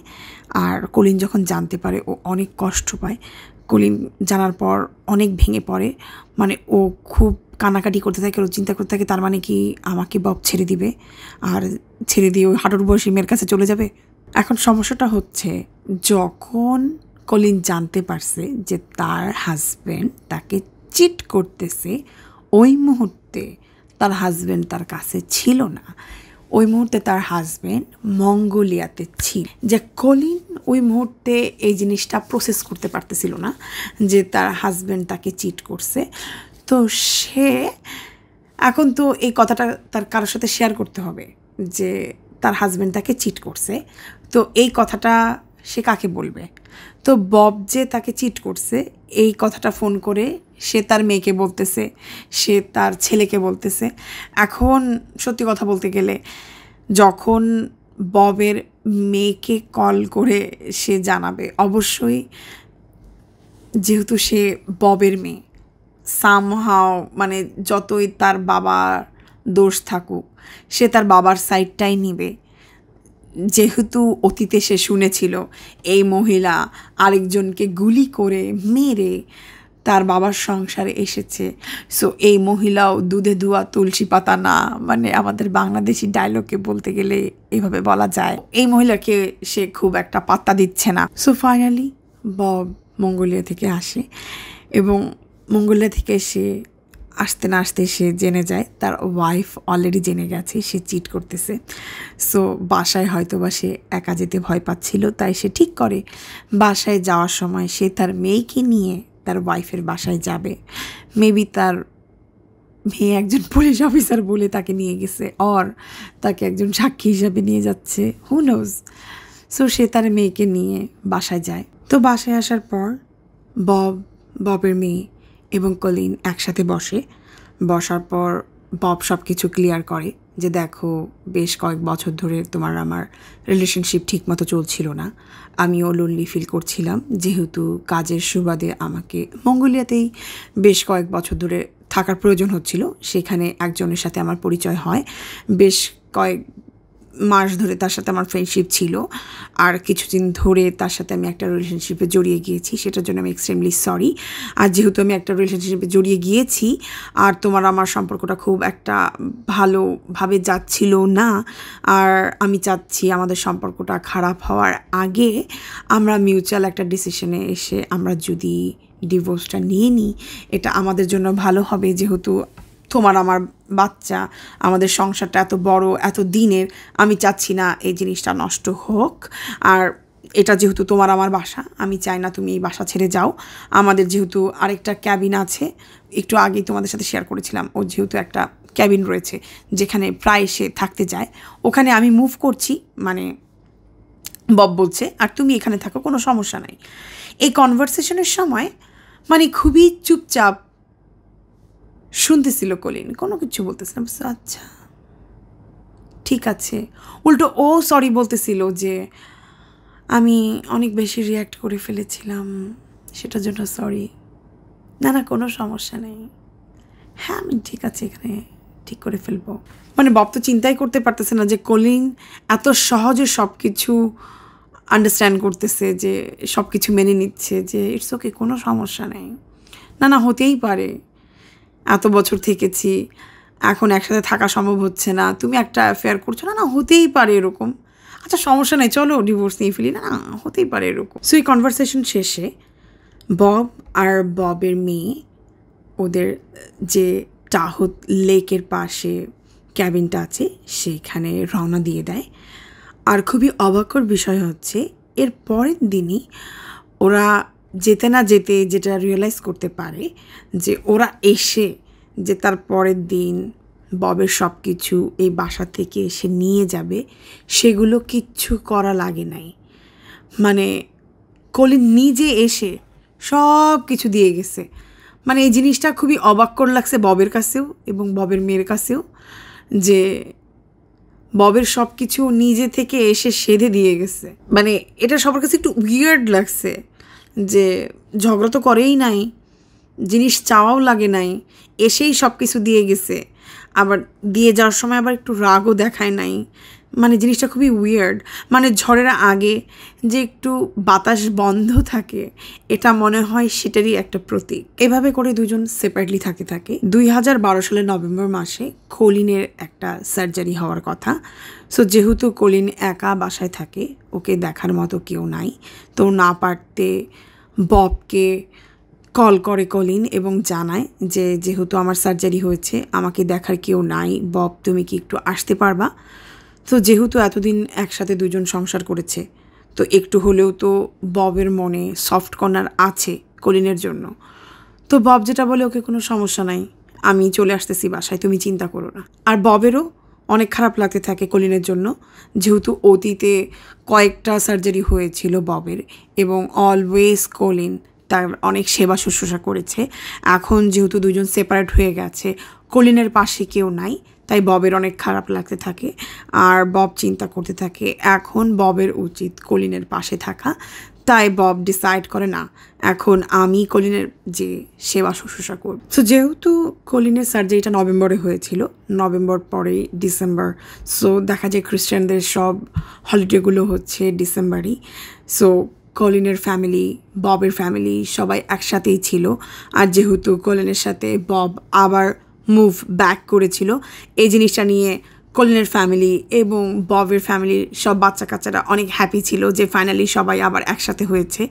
আর কলিন যখন জানতে পারে ও অনেক কষ্ট পায়। কলিন জানার পর অনেক ভেঙে পড়ে, মানে ও খুব কানাকাটি করতে থাকে, ও চিন্তা করতে থাকে তার মানে কি আমাকে বব ছেড়ে দিবে, আর ছেড়ে দিয়ে ওই হাঁটুর বয়সী মেয়ের কাছে চলে যাবে। এখন সমস্যাটা হচ্ছে, যখন কলিন জানতে পারছে যে তার হাজব্যান্ড তাকে চিট করতেছে, ওই মুহূর্তে তার হাজব্যান্ড তার কাছে ছিল না। ওই মুহূর্তে তার হাজব্যান্ড মঙ্গোলিয়াতে ছিল। যে কলিন ওই মুহূর্তে এই জিনিসটা প্রসেস করতে পারতেছিল না যে তার হাজব্যান্ড তাকে চিট করছে। তো সে এখন তো এই কথাটা তার কারোর সাথে শেয়ার করতে হবে যে তার হাজব্যান্ড তাকে চিট করছে। তো এই কথাটা সে কাকে বলবে? তো বব যে তাকে চিট করছে এই কথাটা ফোন করে সে তার মেয়েকে বলতেছে, সে তার ছেলেকে বলতেছে। এখন সত্যি কথা বলতে গেলে, যখন ববের মেয়েকে কল করে সে জানাবে, অবশ্যই যেহেতু সে ববের মেয়ে, সামহাও মানে যতই তার বাবার দোষ থাকুক, সে তার বাবার সাইডটাই নিবে। যেহেতু অতীতে সে শুনেছিল এই মহিলা আরেকজনকে গুলি করে মেরে তার বাবার সংসারে এসেছে। সো এই মহিলাও দুধে ধোয়া তুলসী পাতা না, মানে আমাদের বাংলাদেশি ডায়লগে বলতে গেলে এভাবে বলা যায়। এই মহিলাকে সে খুব একটা পাত্তা দিচ্ছে না। সো ফাইনালি বব মঙ্গোলিয়া থেকে আসে, এবং মঙ্গোলিয়া থেকে সে আসতে না আসতে সে জেনে যায় তার ওয়াইফ অলরেডি জেনে গেছে সে চিট করতেছে। সো বাসায় হয়তো বা সে একা যেতে ভয় পাচ্ছিল, তাই সে ঠিক করে বাসায় যাওয়ার সময় সে তার মেয়েকে নিয়ে তার ওয়াইফের বাসায় যাবে। মেবি তার মেয়ে একজন পুলিশ অফিসার বলে তাকে নিয়ে গেছে, অর তাকে একজন সাক্ষী হিসাবে নিয়ে যাচ্ছে, হু নোজ। সো সে তার মেয়েকে নিয়ে বাসায় যায়। তো বাসায় আসার পর ববের মেয়ে এবং কলিন একসাথে বসার পর বব সব কিছু ক্লিয়ার করে যে দেখো, বেশ কয়েক বছর ধরে তোমার আমার রিলেশনশিপ ঠিকমতো চলছিল না, আমিও লোনলি ফিল করছিলাম, যেহেতু কাজের সুবাদে আমাকে মঙ্গোলিয়াতেই বেশ কয়েক বছর ধরে থাকার প্রয়োজন হচ্ছিল। সেখানে একজনের সাথে আমার পরিচয় হয়, বেশ কয়েক মাস ধরে তার সাথে আমার ফ্রেন্ডশিপ ছিল, আর কিছুদিন ধরে তার সাথে আমি একটা রিলেশনশিপে জড়িয়ে গিয়েছি, সেটার জন্য আমি এক্সট্রিমলি সরি। আর যেহেতু আমি একটা রিলেশনশিপে জড়িয়ে গিয়েছি আর তোমার আমার সম্পর্কটা খুব একটা ভালোভাবে যাচ্ছিল না, আর আমি চাচ্ছি আমাদের সম্পর্কটা খারাপ হওয়ার আগে আমরা মিউচুয়াল একটা ডিসিশনে এসে আমরা যদি ডিভোর্সটা নিয়ে নিই, এটা আমাদের জন্য ভালো হবে, যেহেতু তোমার আমার বাচ্চা, আমাদের সংসারটা এত বড়, এত দিনের, আমি চাচ্ছি না এই জিনিসটা নষ্ট হোক। আর এটা যেহেতু তোমার আমার বাসা, আমি চাই না তুমি এই বাসা ছেড়ে যাও। আমাদের যেহেতু আরেকটা ক্যাবিন আছে, একটু আগেই তোমাদের সাথে শেয়ার করেছিলাম, ও যেহেতু একটা ক্যাবিন রয়েছে যেখানে প্রায় সে থাকতে যায়, ওখানে আমি মুভ করছি, মানে বব বলছে, আর তুমি এখানে থাকো, কোনো সমস্যা নাই। এই কনভারসেশনের সময় মানে খুবই চুপচাপ শুনতেছিল কলিন, কোনো কিছু বলতেছিলাম। আচ্ছা ঠিক আছে। উল্টো ও সরি বলতেছিল যে আমি অনেক বেশি রিয়্যাক্ট করে ফেলেছিলাম, সেটার জন্য সরি। না না, কোনো সমস্যা নেই, হ্যাঁ আমি ঠিক আছে, এখানে ঠিক করে ফেলবো। মানে বব তো চিন্তাই করতে পারতেছে না যে কলিন এত সহজে সব কিছু আন্ডারস্ট্যান্ড করতেছে, যে সব কিছু মেনে নিচ্ছে, যে ইটস ওকে, কোনো সমস্যা নেই। না না, হতেই পারে, এত বছর থেকেছি, এখন একসাথে থাকা সম্ভব হচ্ছে না, তুমি একটা অ্যাফেয়ার করছো, না না হতেই পারে এরকম, আচ্ছা সমস্যা নেই, চলো ডিভোর্স নিয়ে ফেলি, না না হতেই পারে এরকম। সো এই কনভারসেশন শেষে বব আর ববের মেয়ে ওদের যে টাহুত লেকের পাশে ক্যাবিনটা আছে সেইখানে রওনা দিয়ে দেয়। আর খুবই অবাকর বিষয় হচ্ছে, এর পরের দিনই ওরা যেতে না যেতে যেটা রিয়েলাইজ করতে পারে যে ওরা এসে যে তার পরের দিন ববের সব কিছু এই বাসা থেকে এসে নিয়ে যাবে, সেগুলো কিচ্ছু করা লাগে নাই। মানে কলিন নিজে এসে সব কিছু দিয়ে গেছে। মানে এই জিনিসটা খুবই অবাকর লাগছে ববের কাছেও এবং ববের মেয়ের কাছেও, যে ববের সব কিছু নিজে থেকে এসে সেধে দিয়ে গেছে। মানে এটা সবার কাছে একটু উইয়ার্ড লাগছে যে ঝগড়া তো করেই নাই, জিনিস চাওয়াও লাগে নাই, এসেই সব কিছু দিয়ে গেছে, আবার দিয়ে যাওয়ার সময় আবার একটু রাগও দেখায় নাই। মানে জিনিসটা খুবই উইয়ার্ড। মানে ঝড়ের আগে যে একটু বাতাস বন্ধ থাকে, এটা মনে হয় সেটারই একটা প্রতীক। এভাবে করে দুজন সেপারেটলি থাকে। 2012 সালের নভেম্বর মাসে কলিনের একটা সার্জারি হওয়ার কথা। সো যেহেতু কলিন একা বাসায় থাকে, ওকে দেখার মতো কেউ নাই, তো না পারতে ববকে কল করে কলিন এবং জানায় যে যেহেতু আমার সার্জারি হয়েছে, আমাকে দেখার কেউ নাই, বব তুমি কি একটু আসতে পারবা? তো যেহেতু এতদিন একসাথে দুজন সংসার করেছে, তো একটু হলেও তো ববের মনে সফট কর্নার আছে কলিনের জন্য। তো বব যেটা বলে, ওকে কোনো সমস্যা নাই, আমি চলে আসতেছি বাসায়, তুমি চিন্তা করো না। আর ববেরও অনেক খারাপ লাগতে থাকে কলিনের জন্য, যেহেতু অতীতে কয়েকটা সার্জারি হয়েছিল ববের, এবং অলওয়েজ কলিন তার অনেক সেবা শুশ্রূষা করেছে। এখন যেহেতু দুজন সেপারেট হয়ে গেছে, কলিনের পাশে কেউ নাই, তাই ববের অনেক খারাপ লাগতে থাকে। আর বব চিন্তা করতে থাকে এখন ববের উচিত কলিনের পাশে থাকা। তাই বব ডিসাইড করে, না এখন আমি কলিনের যে সেবা শুশ্রূষা করব। সো যেহেতু কলিনের সার্জারিটা নভেম্বরে হয়েছিল, নভেম্বর পরেই ডিসেম্বর, সো দেখা যায় খ্রিস্টানদের সব হলিডেগুলো হচ্ছে ডিসেম্বরই। সো কলিনের ফ্যামিলি, ববের ফ্যামিলি সবাই একসাথেই ছিল। আর যেহেতু কলিনের সাথে বব আবার মুভ ব্যাক করেছিল, এই জিনিসটা নিয়ে কলিনের ফ্যামিলি এবং ববের ফ্যামিলির সব বাচ্চা কাচ্চারা অনেক হ্যাপি ছিল যে ফাইনালি সবাই আবার একসাথে হয়েছে,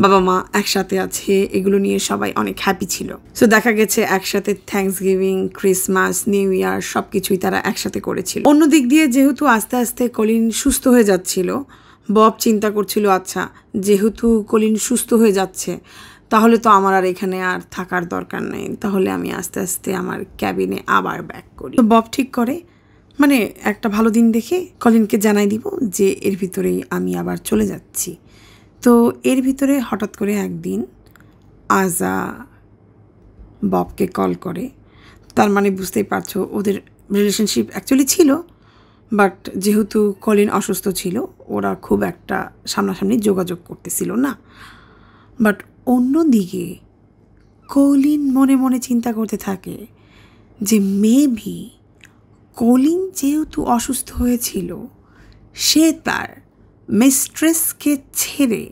বাবা মা একসাথে আছে, এগুলো নিয়ে সবাই অনেক হ্যাপি ছিল। সো দেখা গেছে একসাথে থ্যাঙ্কসগিভিং, ক্রিসমাস, নিউ ইয়ার সব কিছুই তারা একসাথে করেছিল। অন্য দিক দিয়ে যেহেতু আস্তে আস্তে কলিন সুস্থ হয়ে যাচ্ছিল, বব চিন্তা করছিল আচ্ছা যেহেতু কলিন সুস্থ হয়ে যাচ্ছে, তাহলে তো আমার আর এখানে আর থাকার দরকার নেই, তাহলে আমি আস্তে আস্তে আমার ক্যাবিনে আবার ব্যাক করি। তো বব ঠিক করে, মানে একটা ভালো দিন দেখে কলিনকে জানাই দিব যে এর ভিতরেই আমি আবার চলে যাচ্ছি। তো এর ভিতরে হঠাৎ করে একদিন আজা ববকে কল করে। তার মানে বুঝতেই পারছো ওদের রিলেশনশিপ অ্যাকচুয়ালি ছিল, বাট যেহেতু কলিন অসুস্থ ছিল, ওরা খুব একটা সামনাসামনি যোগাযোগ করতেছিল না। বাট অন্যদিকে কলিন মনে মনে চিন্তা করতে থাকে যে মেবি কলিন যেহেতু অসুস্থ হয়েছিল, সে তার মিস্ট্রেসকে ছেড়ে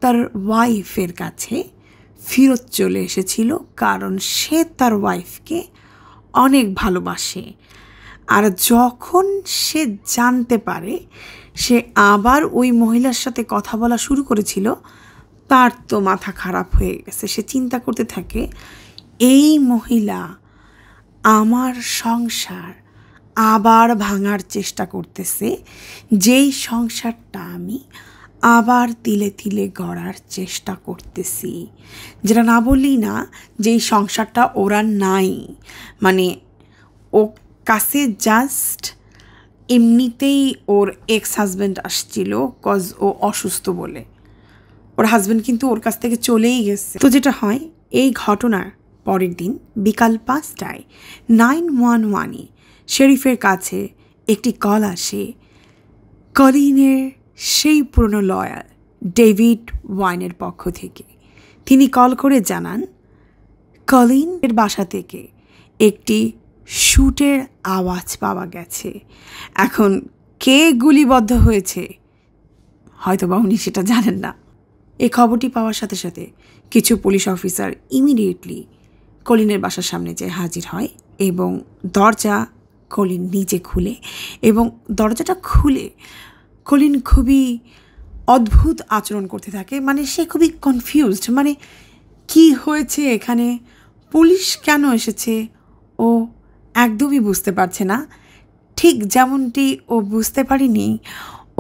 তার ওয়াইফের কাছে ফেরত চলে এসেছিল, কারণ সে তার ওয়াইফকে অনেক ভালোবাসে। আর যখন সে জানতে পারে সে আবার ওই মহিলার সাথে কথা বলা শুরু করেছিল, তার তো মাথা খারাপ হয়ে গেছে। সে চিন্তা করতে থাকে এই মহিলা আমার সংসার আবার ভাঙার চেষ্টা করতেছে, যেই সংসারটা আমি আবার তিলে তিলে গড়ার চেষ্টা করতেছি। যেটা না বললেই না, যেই সংসারটা ওরা নাই, মানে ও কাছে জাস্ট এমনিতেই ওর এক্স হাজব্যান্ড আসছিল কজ ও অসুস্থ বলে। ওর হাজব্যান্ড কিন্তু ওর কাছ থেকে চলেই গেছে। তো যেটা হয়, এই ঘটনার পরের দিন বিকাল 5টায় 911-এ শেরিফের কাছে একটি কল আসে কলিনের সেই পুরনো লয়ার ডেভিড ওয়াইনের পক্ষ থেকে। তিনি কল করে জানান কলিনের বাসা থেকে একটি শুটের আওয়াজ পাওয়া গেছে। এখন কে গুলিবদ্ধ হয়েছে হয়তো বা উনি সেটা জানেন না। এই খবরটি পাওয়ার সাথে সাথে কিছু পুলিশ অফিসার ইমিডিয়েটলি কলিনের বাসার সামনে যেয়ে হাজির হয় এবং দরজা কলিন নিজে খুলে, এবং দরজাটা খুলে কলিন খুবই অদ্ভুত আচরণ করতে থাকে। মানে সে খুবই কনফিউজড, মানে কি হয়েছে এখানে, পুলিশ কেন এসেছে, ও একদমই বুঝতে পারছে না। ঠিক যেমনটি ও বুঝতে পারেনি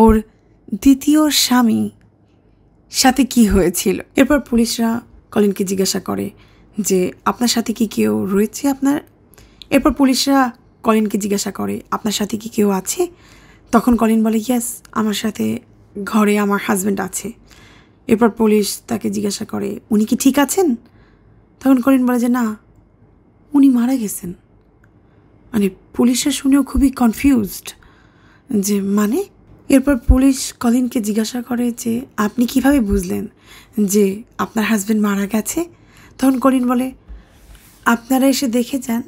ওর দ্বিতীয় স্বামী সাথে কি হয়েছিল। এরপর পুলিশরা কলিনকে জিজ্ঞাসা করে যে আপনার সাথে কি কেউ রয়েছে আপনার। এরপর পুলিশরা কলিনকে জিজ্ঞাসা করে আপনার সাথে কি কেউ আছে। তখন কলিন বলে ইয়েস, আমার সাথে ঘরে আমার হাজব্যান্ড আছে। এরপর পুলিশ তাকে জিজ্ঞাসা করে উনি কি ঠিক আছেন। তখন কলিন বলে যে না, উনি মারা গেছেন। মানে পুলিশরা শুনেও খুবই কনফিউজড যে মানে। এরপর পুলিশ কলিনকে জিজ্ঞাসা করে যে আপনি কিভাবে বুঝলেন যে আপনার হাজব্যান্ড মারা গেছে। তখন কলিন বলে আপনারা এসে দেখে যান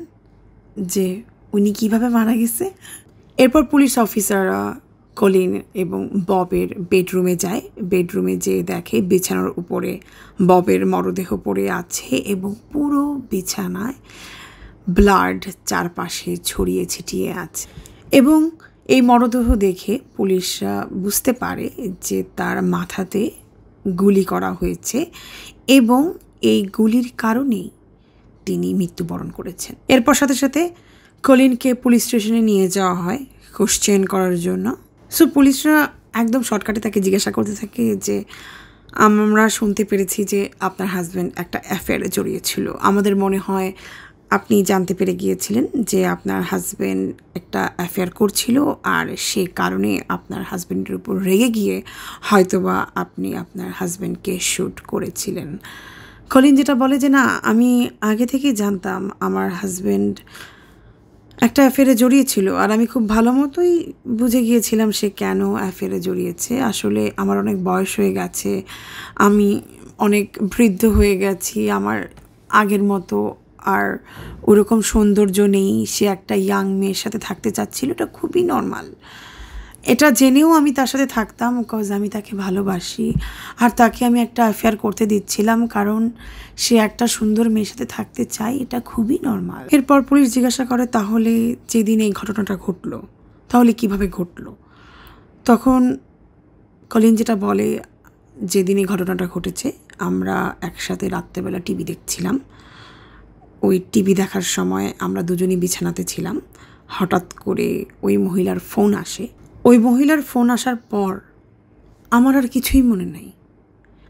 যে উনি কিভাবে মারা গেছে। এরপর পুলিশ অফিসাররা কলিন এবং ববের বেডরুমে যায়। বেডরুমে যেয়ে দেখে বিছানার উপরে ববের মরদেহ পড়ে আছে এবং পুরো বিছানায় ব্লাড চারপাশে ছড়িয়ে ছিটিয়ে আছে। এবং এই মরদেহ দেখে পুলিশরা বুঝতে পারে যে তার মাথাতে গুলি করা হয়েছে এবং এই গুলির কারণেই তিনি মৃত্যুবরণ করেছেন। এরপর সাথে সাথে কলিনকে পুলিশ স্টেশনে নিয়ে যাওয়া হয় কোশ্চেন করার জন্য। সো পুলিশরা একদম শর্টকাটে তাকে জিজ্ঞাসা করতে থাকে যে আমরা শুনতে পেরেছি যে আপনার হাজব্যান্ড একটা অ্যাফেয়ারে জড়িয়েছিল। আমাদের মনে হয় আপনি জানতে পেরে গিয়েছিলেন যে আপনার হাজব্যান্ড একটা অ্যাফেয়ার করছিল, আর সে কারণে আপনার হাজব্যান্ডের উপর রেগে গিয়ে হয়তোবা আপনি আপনার হাজব্যান্ডকে শ্যুট করেছিলেন। কলিন যেটা বলে যে না, আমি আগে থেকেই জানতাম আমার হাজব্যান্ড একটা অ্যাফেয়ারে জড়িয়েছিল, আর আমি খুব ভালো মতোই বুঝে গিয়েছিলাম সে কেন অ্যাফেয়ারে জড়িয়েছে। আসলে আমার অনেক বয়স হয়ে গেছে, আমি অনেক বৃদ্ধ হয়ে গেছি, আমার আগের মতো আর ওরকম সৌন্দর্য নেই। সে একটা ইয়াং মেয়ের সাথে থাকতে চাচ্ছিল, এটা খুবই নর্মাল। এটা জেনেও আমি তার সাথে থাকতাম বিকজ আমি তাকে ভালোবাসি, আর তাকে আমি একটা অ্যাফেয়ার করতে দিচ্ছিলাম কারণ সে একটা সুন্দর মেয়ের সাথে থাকতে চায়, এটা খুবই নর্মাল। এরপর পুলিশ জিজ্ঞাসা করে তাহলে যেদিন এই ঘটনাটা ঘটলো তাহলে কিভাবে ঘটলো। তখন কলিন যেটা বলে যেদিন এই ঘটনাটা ঘটেছে আমরা একসাথে রাত্রেবেলা টিভি দেখছিলাম। ওই টিভি দেখার সময় আমরা দুজনই বিছানাতে ছিলাম। হঠাৎ করে ওই মহিলার ফোন আসে। ওই মহিলার ফোন আসার পর আমার আর কিছুই মনে নেই,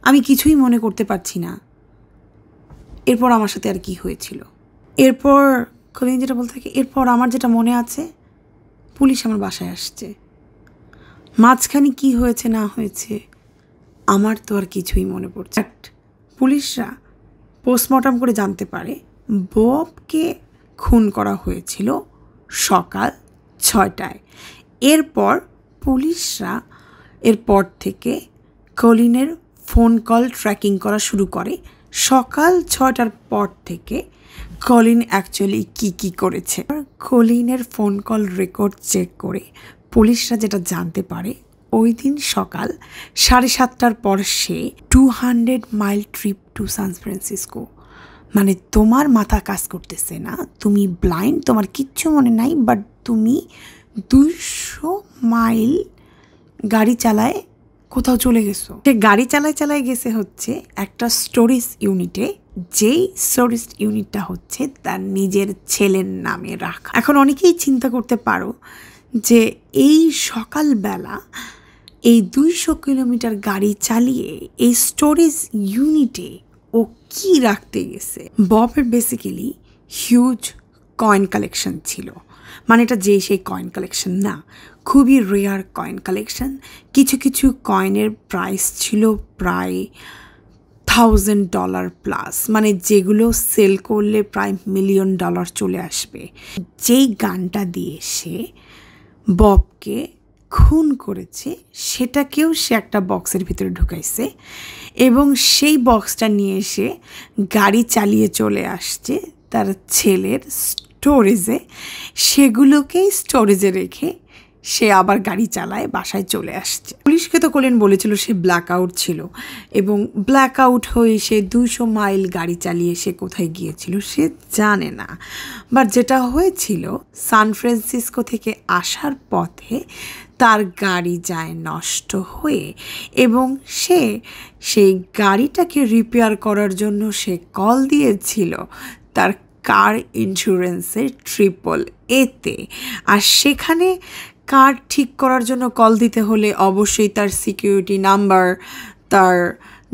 আমি কিছুই মনে করতে পারছি না এরপর আমার সাথে আর কি হয়েছিল। এরপর কলিন যেটা বলতে থাকে এরপর আমার যেটা মনে আছে পুলিশ আমার বাসায় আসছে, মাঝখানে কি হয়েছে না হয়েছে আমার তো আর কিছুই মনে পড়ছে। পুলিশরা পোস্টমর্টম করে জানতে পারে ববকে খুন করা হয়েছিল সকাল 6টায়। এরপর পুলিশরা এরপর থেকে কলিনের ফোন কল ট্র্যাকিং করা শুরু করে। সকাল 6টার পর থেকে কলিন অ্যাকচুয়ালি কী করেছে। কলিনের ফোন কল রেকর্ড চেক করে পুলিশরা যেটা জানতে পারে ওই দিন সকাল 7:30টার পর সে 200 mile trip to San Francisco. মানে তোমার মাথা কাজ করতেছে না, তুমি ব্লাইন্ড, তোমার কিচ্ছু মনে নাই, বাট তুমি 200 মাইল গাড়ি চালায় কোথাও চলে গেছো। সে গাড়ি চালায় গেছে হচ্ছে একটা স্টোরেজ ইউনিটে, যেই স্টোরেজ ইউনিটটা হচ্ছে তার নিজের ছেলের নামে রাখা। এখন অনেকেই চিন্তা করতে পারো যে এই সকালবেলা এই 200 কিলোমিটার গাড়ি চালিয়ে এই স্টোরেজ ইউনিটে ও কি রাখতে গেছে। ববের বেসিক্যালি হিউজ কয়েন কালেকশন ছিল, মানে এটা যে সেই কয়েন কালেকশন না, খুবই রেয়ার কয়েন কালেকশন। কিছু কিছু কয়েনের প্রাইস ছিল প্রায় $1000 প্লাস, মানে যেগুলো সেল করলে প্রায় $1 মিলিয়ন চলে আসবে। যেই গানটা দিয়ে সে ববকে খুন করেছে সেটাকেও সে একটা বক্সের ভিতরে ঢুকাইছে এবং সেই বক্সটা নিয়ে এসে গাড়ি চালিয়ে চলে আসছে তার ছেলের স্টোরেজে। সেগুলোকেই স্টোরেজে রেখে সে আবার গাড়ি চালায় বাসায় চলে আসছে। পুলিশকে তো কলিন বলেছিল সে ব্ল্যাক আউট ছিল এবং ব্ল্যাক আউট হয়ে সে 200 মাইল গাড়ি চালিয়ে সে কোথায় গিয়েছিল সে জানে না। বাট যেটা হয়েছিল, সান ফ্রান্সিসকো থেকে আসার পথে তার গাড়ি যায় নষ্ট হয়ে এবং সে সেই গাড়িটাকে রিপেয়ার করার জন্য সে কল দিয়েছিল তার কার ইন্স্যুরেন্সের AAA-তে। আর সেখানে কার ঠিক করার জন্য কল দিতে হলে অবশ্যই তার সিকিউরিটি নাম্বার, তার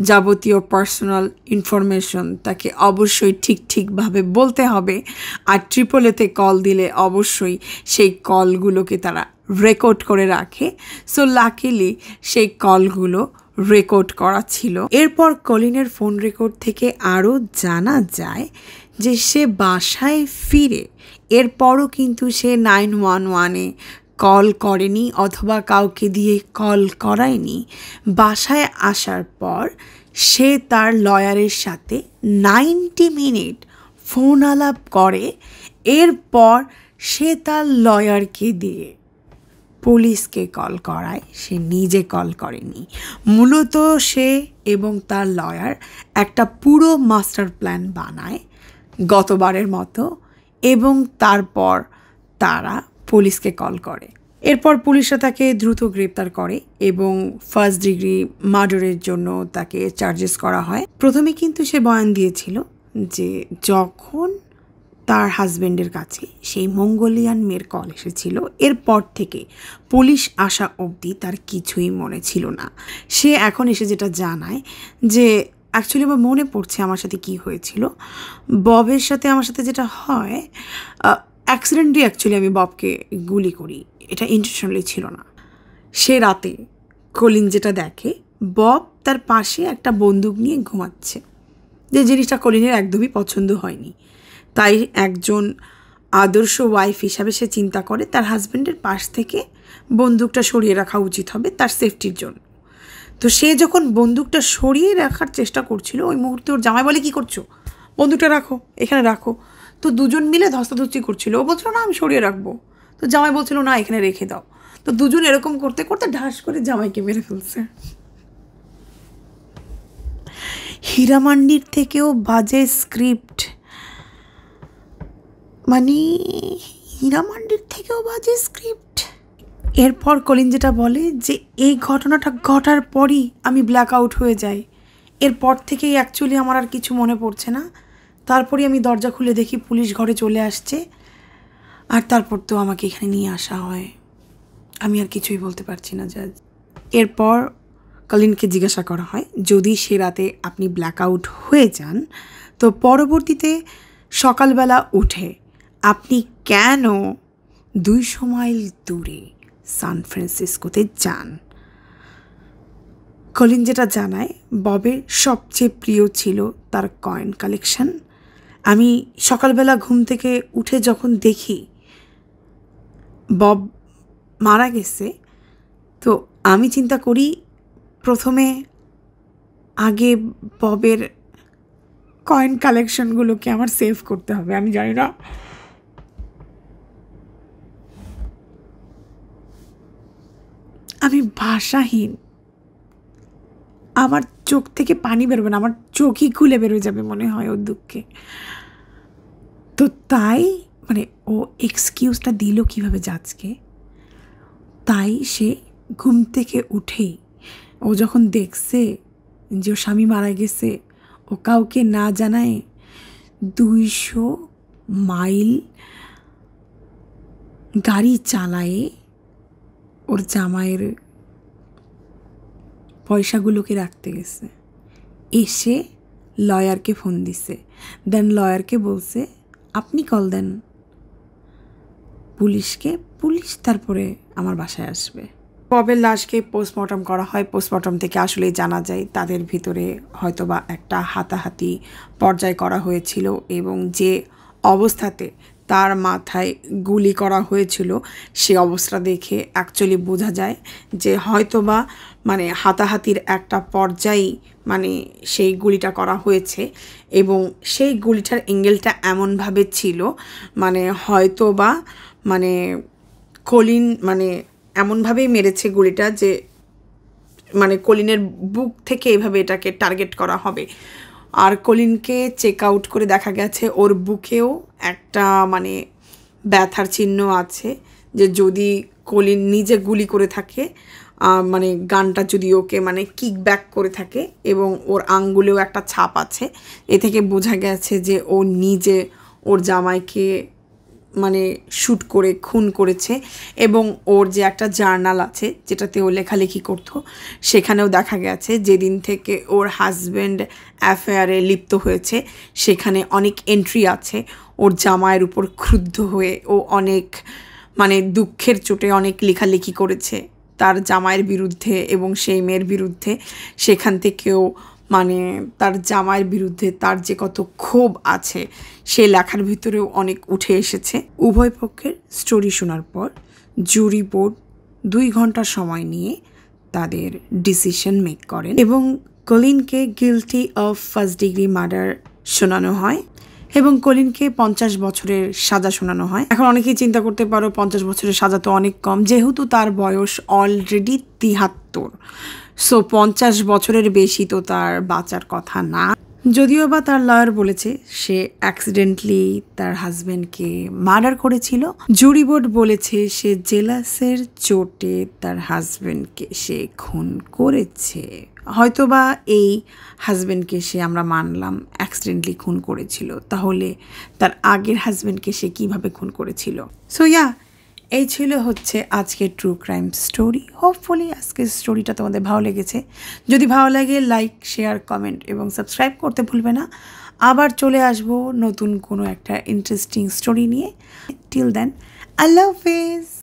যাবতীয় পার্সোনাল ইনফরমেশন তাকে অবশ্যই ঠিকভাবে বলতে হবে। আর AAA-তে কল দিলে অবশ্যই সেই কলগুলোকে তারা রেকর্ড করে রাখে। সো লাকিলি সেই কলগুলো রেকর্ড করা ছিল। এরপর কলিনের ফোন রেকর্ড থেকে আরও জানা যায় যে সে বাসায় ফিরে এরপরও কিন্তু সে 911-এ কল করেনি অথবা কাউকে দিয়ে কল করায়নি। বাসায় আসার পর সে তার লয়ারের সাথে 90 মিনিট ফোন আলাপ করে। এরপর সে তার লয়ারকে দিয়ে পুলিশকে কল করায়, সে নিজে কল করেনি। মূলত সে এবং তার লয়ার একটা পুরো মাস্টার প্ল্যান বানায় গতবারের মতো এবং তারপর তারা পুলিশকে কল করে। এরপর পুলিশরা তাকে দ্রুত গ্রেপ্তার করে এবং ফার্স্ট ডিগ্রি মার্ডারের জন্য তাকে চার্জেস করা হয়। প্রথমে কিন্তু সে বয়ান দিয়েছিল যে যখন তার হাজব্যান্ডের কাছে সেই মঙ্গোলিয়ান মেয়ের কল এসেছিল এরপর থেকে পুলিশ আসা অবধি তার কিছুই মনে ছিল না। সে এখন এসে যেটা জানায় যে অ্যাকচুয়ালি আমার মনে পড়ছে আমার সাথে কি হয়েছিল। ববের সাথে আমার সাথে যেটা হয়, অ্যাক্সিডেন্টলি অ্যাকচুয়ালি আমি ববকে গুলি করি, এটা ইন্টেনশনালি ছিল না। সে রাতে কলিন যেটা দেখে, বব তার পাশে একটা বন্দুক নিয়ে ঘুমাচ্ছে, যে জিনিসটা কলিনের একদমই পছন্দ হয়নি। তাই একজন আদর্শ ওয়াইফ হিসাবে সে চিন্তা করে তার হাজব্যান্ডের পাশ থেকে বন্দুকটা সরিয়ে রাখা উচিত হবে তার সেফটির জন্য। তো সে যখন বন্দুকটা সরিয়ে রাখার চেষ্টা করছিল ওই মুহূর্তে ওর জামাই বলে, কী করছো, বন্দুকটা রাখো, এখানে রাখো। তো দুজন মিলে ধস্তাধস্তি করছিল। ও বলছিল না আমি সরিয়ে রাখবো, তো জামাই বলছিল না এখানে রেখে দাও। তো দুজন এরকম করতে করতে ঢাস করে জামাইকে মেরে ফেলছে। হীরামান্ডির থেকেও বাজে স্ক্রিপ্ট, মানে হীরামান্ডির থেকেও বাজে স্ক্রিপ্ট। এরপর কলিন যেটা বলে যে এই ঘটনাটা ঘটার পরই আমি ব্ল্যাক আউট হয়ে যাই। এরপর থেকেই অ্যাকচুয়ালি আমার আর কিছু মনে পড়ছে না। তারপরে আমি দরজা খুলে দেখি পুলিশ ঘরে চলে আসছে, আর তারপর তো আমাকে এখানে নিয়ে আসা হয়। আমি আর কিছুই বলতে পারছি না জাজ। এরপর কলিনকে জিজ্ঞাসা করা হয় যদি সে রাতে আপনি ব্ল্যাক আউট হয়ে যান তো পরবর্তীতে সকালবেলা উঠে আপনি কেন 200 মাইল দূরে সান ফ্রান্সিসকোতে যান। কলিন যেটা জানায়, ববের সবচেয়ে প্রিয় ছিল তার কয়েন কালেকশন। আমি সকালবেলা ঘুম থেকে উঠে যখন দেখি বব মারা গেছে, তো আমি চিন্তা করি প্রথমে আগে ববের কয়েন কালেকশনগুলোকে আমার সেভ করতে হবে। আমি জানি না আমি ভাষাহীন, আমার চোখ থেকে পানি বেরোবে না, আমার চোখই খুলে বেরোয় যাবে মনে হয় ওর দুঃখে। তো তাই মানে ও এক্সকিউজটা দিল কীভাবে জাজকে, তাই সে ঘুম থেকে উঠেই ও যখন দেখছে যে ওর স্বামী মারা গেছে, ও কাউকে না জানায় 200 মাইল গাড়ি চালায়ে ওর জামাইয়ের পয়সাগুলোকে রাখতে গেছে। এসে লয়ারকে ফোন দিছে, দেন লয়ারকে বলছে আপনি কল দেন পুলিশকে, পুলিশ তারপরে আমার বাসায় আসবে। ববের লাশকে পোস্টমর্টম করা হয়। পোস্টমর্টম থেকে আসলে জানা যায় তাদের ভিতরে হয়তোবা একটা হাতাহাতি পর্যায় করা হয়েছিল, এবং যে অবস্থাতে তার মাথায় গুলি করা হয়েছিল সে অবস্থা দেখে অ্যাকচুয়ালি বোঝা যায় যে হয়তোবা মানে হাতাহাতির একটা পর্যায়ে মানে সেই গুলিটা করা হয়েছে, এবং সেই গুলিটার অ্যাঙ্গেলটা এমনভাবে ছিল মানে হয়তোবা মানে কলিন মানে এমনভাবেই মেরেছে গুলিটা যে মানে কলিনের বুক থেকে এভাবে এটাকে টার্গেট করা হবে। আর কলিনকে চেক আউট করে দেখা গেছে ওর বুকেও একটা মানে ব্যথার চিহ্ন আছে, যে যদি কলিন নিজে গুলি করে থাকে মানে গানটা যদি ওকে মানে কিক ব্যাক করে থাকে, এবং ওর আঙ্গুলেও একটা ছাপ আছে। এ থেকে বোঝা গেছে যে ও নিজে ওর জামাইকে মানে শ্যুট করে খুন করেছে। এবং ওর যে একটা জার্নাল আছে যেটাতে ও লেখালেখি করতো, সেখানেও দেখা গেছে যেদিন থেকে ওর হাজব্যান্ড অ্যাফেয়ারে লিপ্ত হয়েছে সেখানে অনেক এন্ট্রি আছে ওর জামাইয়ের উপর ক্রুদ্ধ হয়ে ও অনেক মানে দুঃখের চোটে অনেক লেখালেখি করেছে তার জামাইয়ের বিরুদ্ধে এবং সেই মেয়ের বিরুদ্ধে। সেখান থেকেও মানে তার জামাইয়ের বিরুদ্ধে তার যে কত ক্ষোভ আছে সে লেখার ভিতরেও অনেক উঠে এসেছে। উভয় পক্ষের স্টোরি শোনার পর জুরি বোর্ড 2 ঘন্টা সময় নিয়ে তাদের ডিসিশন মেক করেন, এবং কলিনকে guilty of first degree murder শোনানো হয়, এবং কলিনকে 50 বছরের সাজা শোনানো হয়। এখন অনেকেই চিন্তা করতে পারো 50 বছরের সাজা তো অনেক কম, যেহেতু তার বয়স অলরেডি 73, সো 50 বছরের বেশি তো তার বাঁচার কথা না। যদিও বা তার লয়ার বলেছে সে অ্যাক্সিডেন্টলি তার হাজব্যান্ডকে মার্ডার করেছিল। জুরি বোর্ড বলেছে সে জেলাসের চোটে তার হাজব্যান্ডকে সে খুন করেছে। হয়তোবা এই হাজব্যান্ডকে সে আমরা মানলাম অ্যাক্সিডেন্টলি খুন করেছিল, তাহলে তার আগের হাজব্যান্ডকে সে কিভাবে খুন করেছিল? সো ইয়া, এই ছিল হচ্ছে আজকের ট্রু ক্রাইম স্টোরি। হোপফুলি আজকের স্টোরিটা তোমাদের ভালো লেগেছে। যদি ভালো লাগে লাইক, শেয়ার, কমেন্ট এবং সাবস্ক্রাইব করতে ভুলবে না। আবার চলে আসবো নতুন কোনো একটা ইন্টারেস্টিং স্টোরি নিয়ে। টিল দেন, আল্লাহ হাফেজ।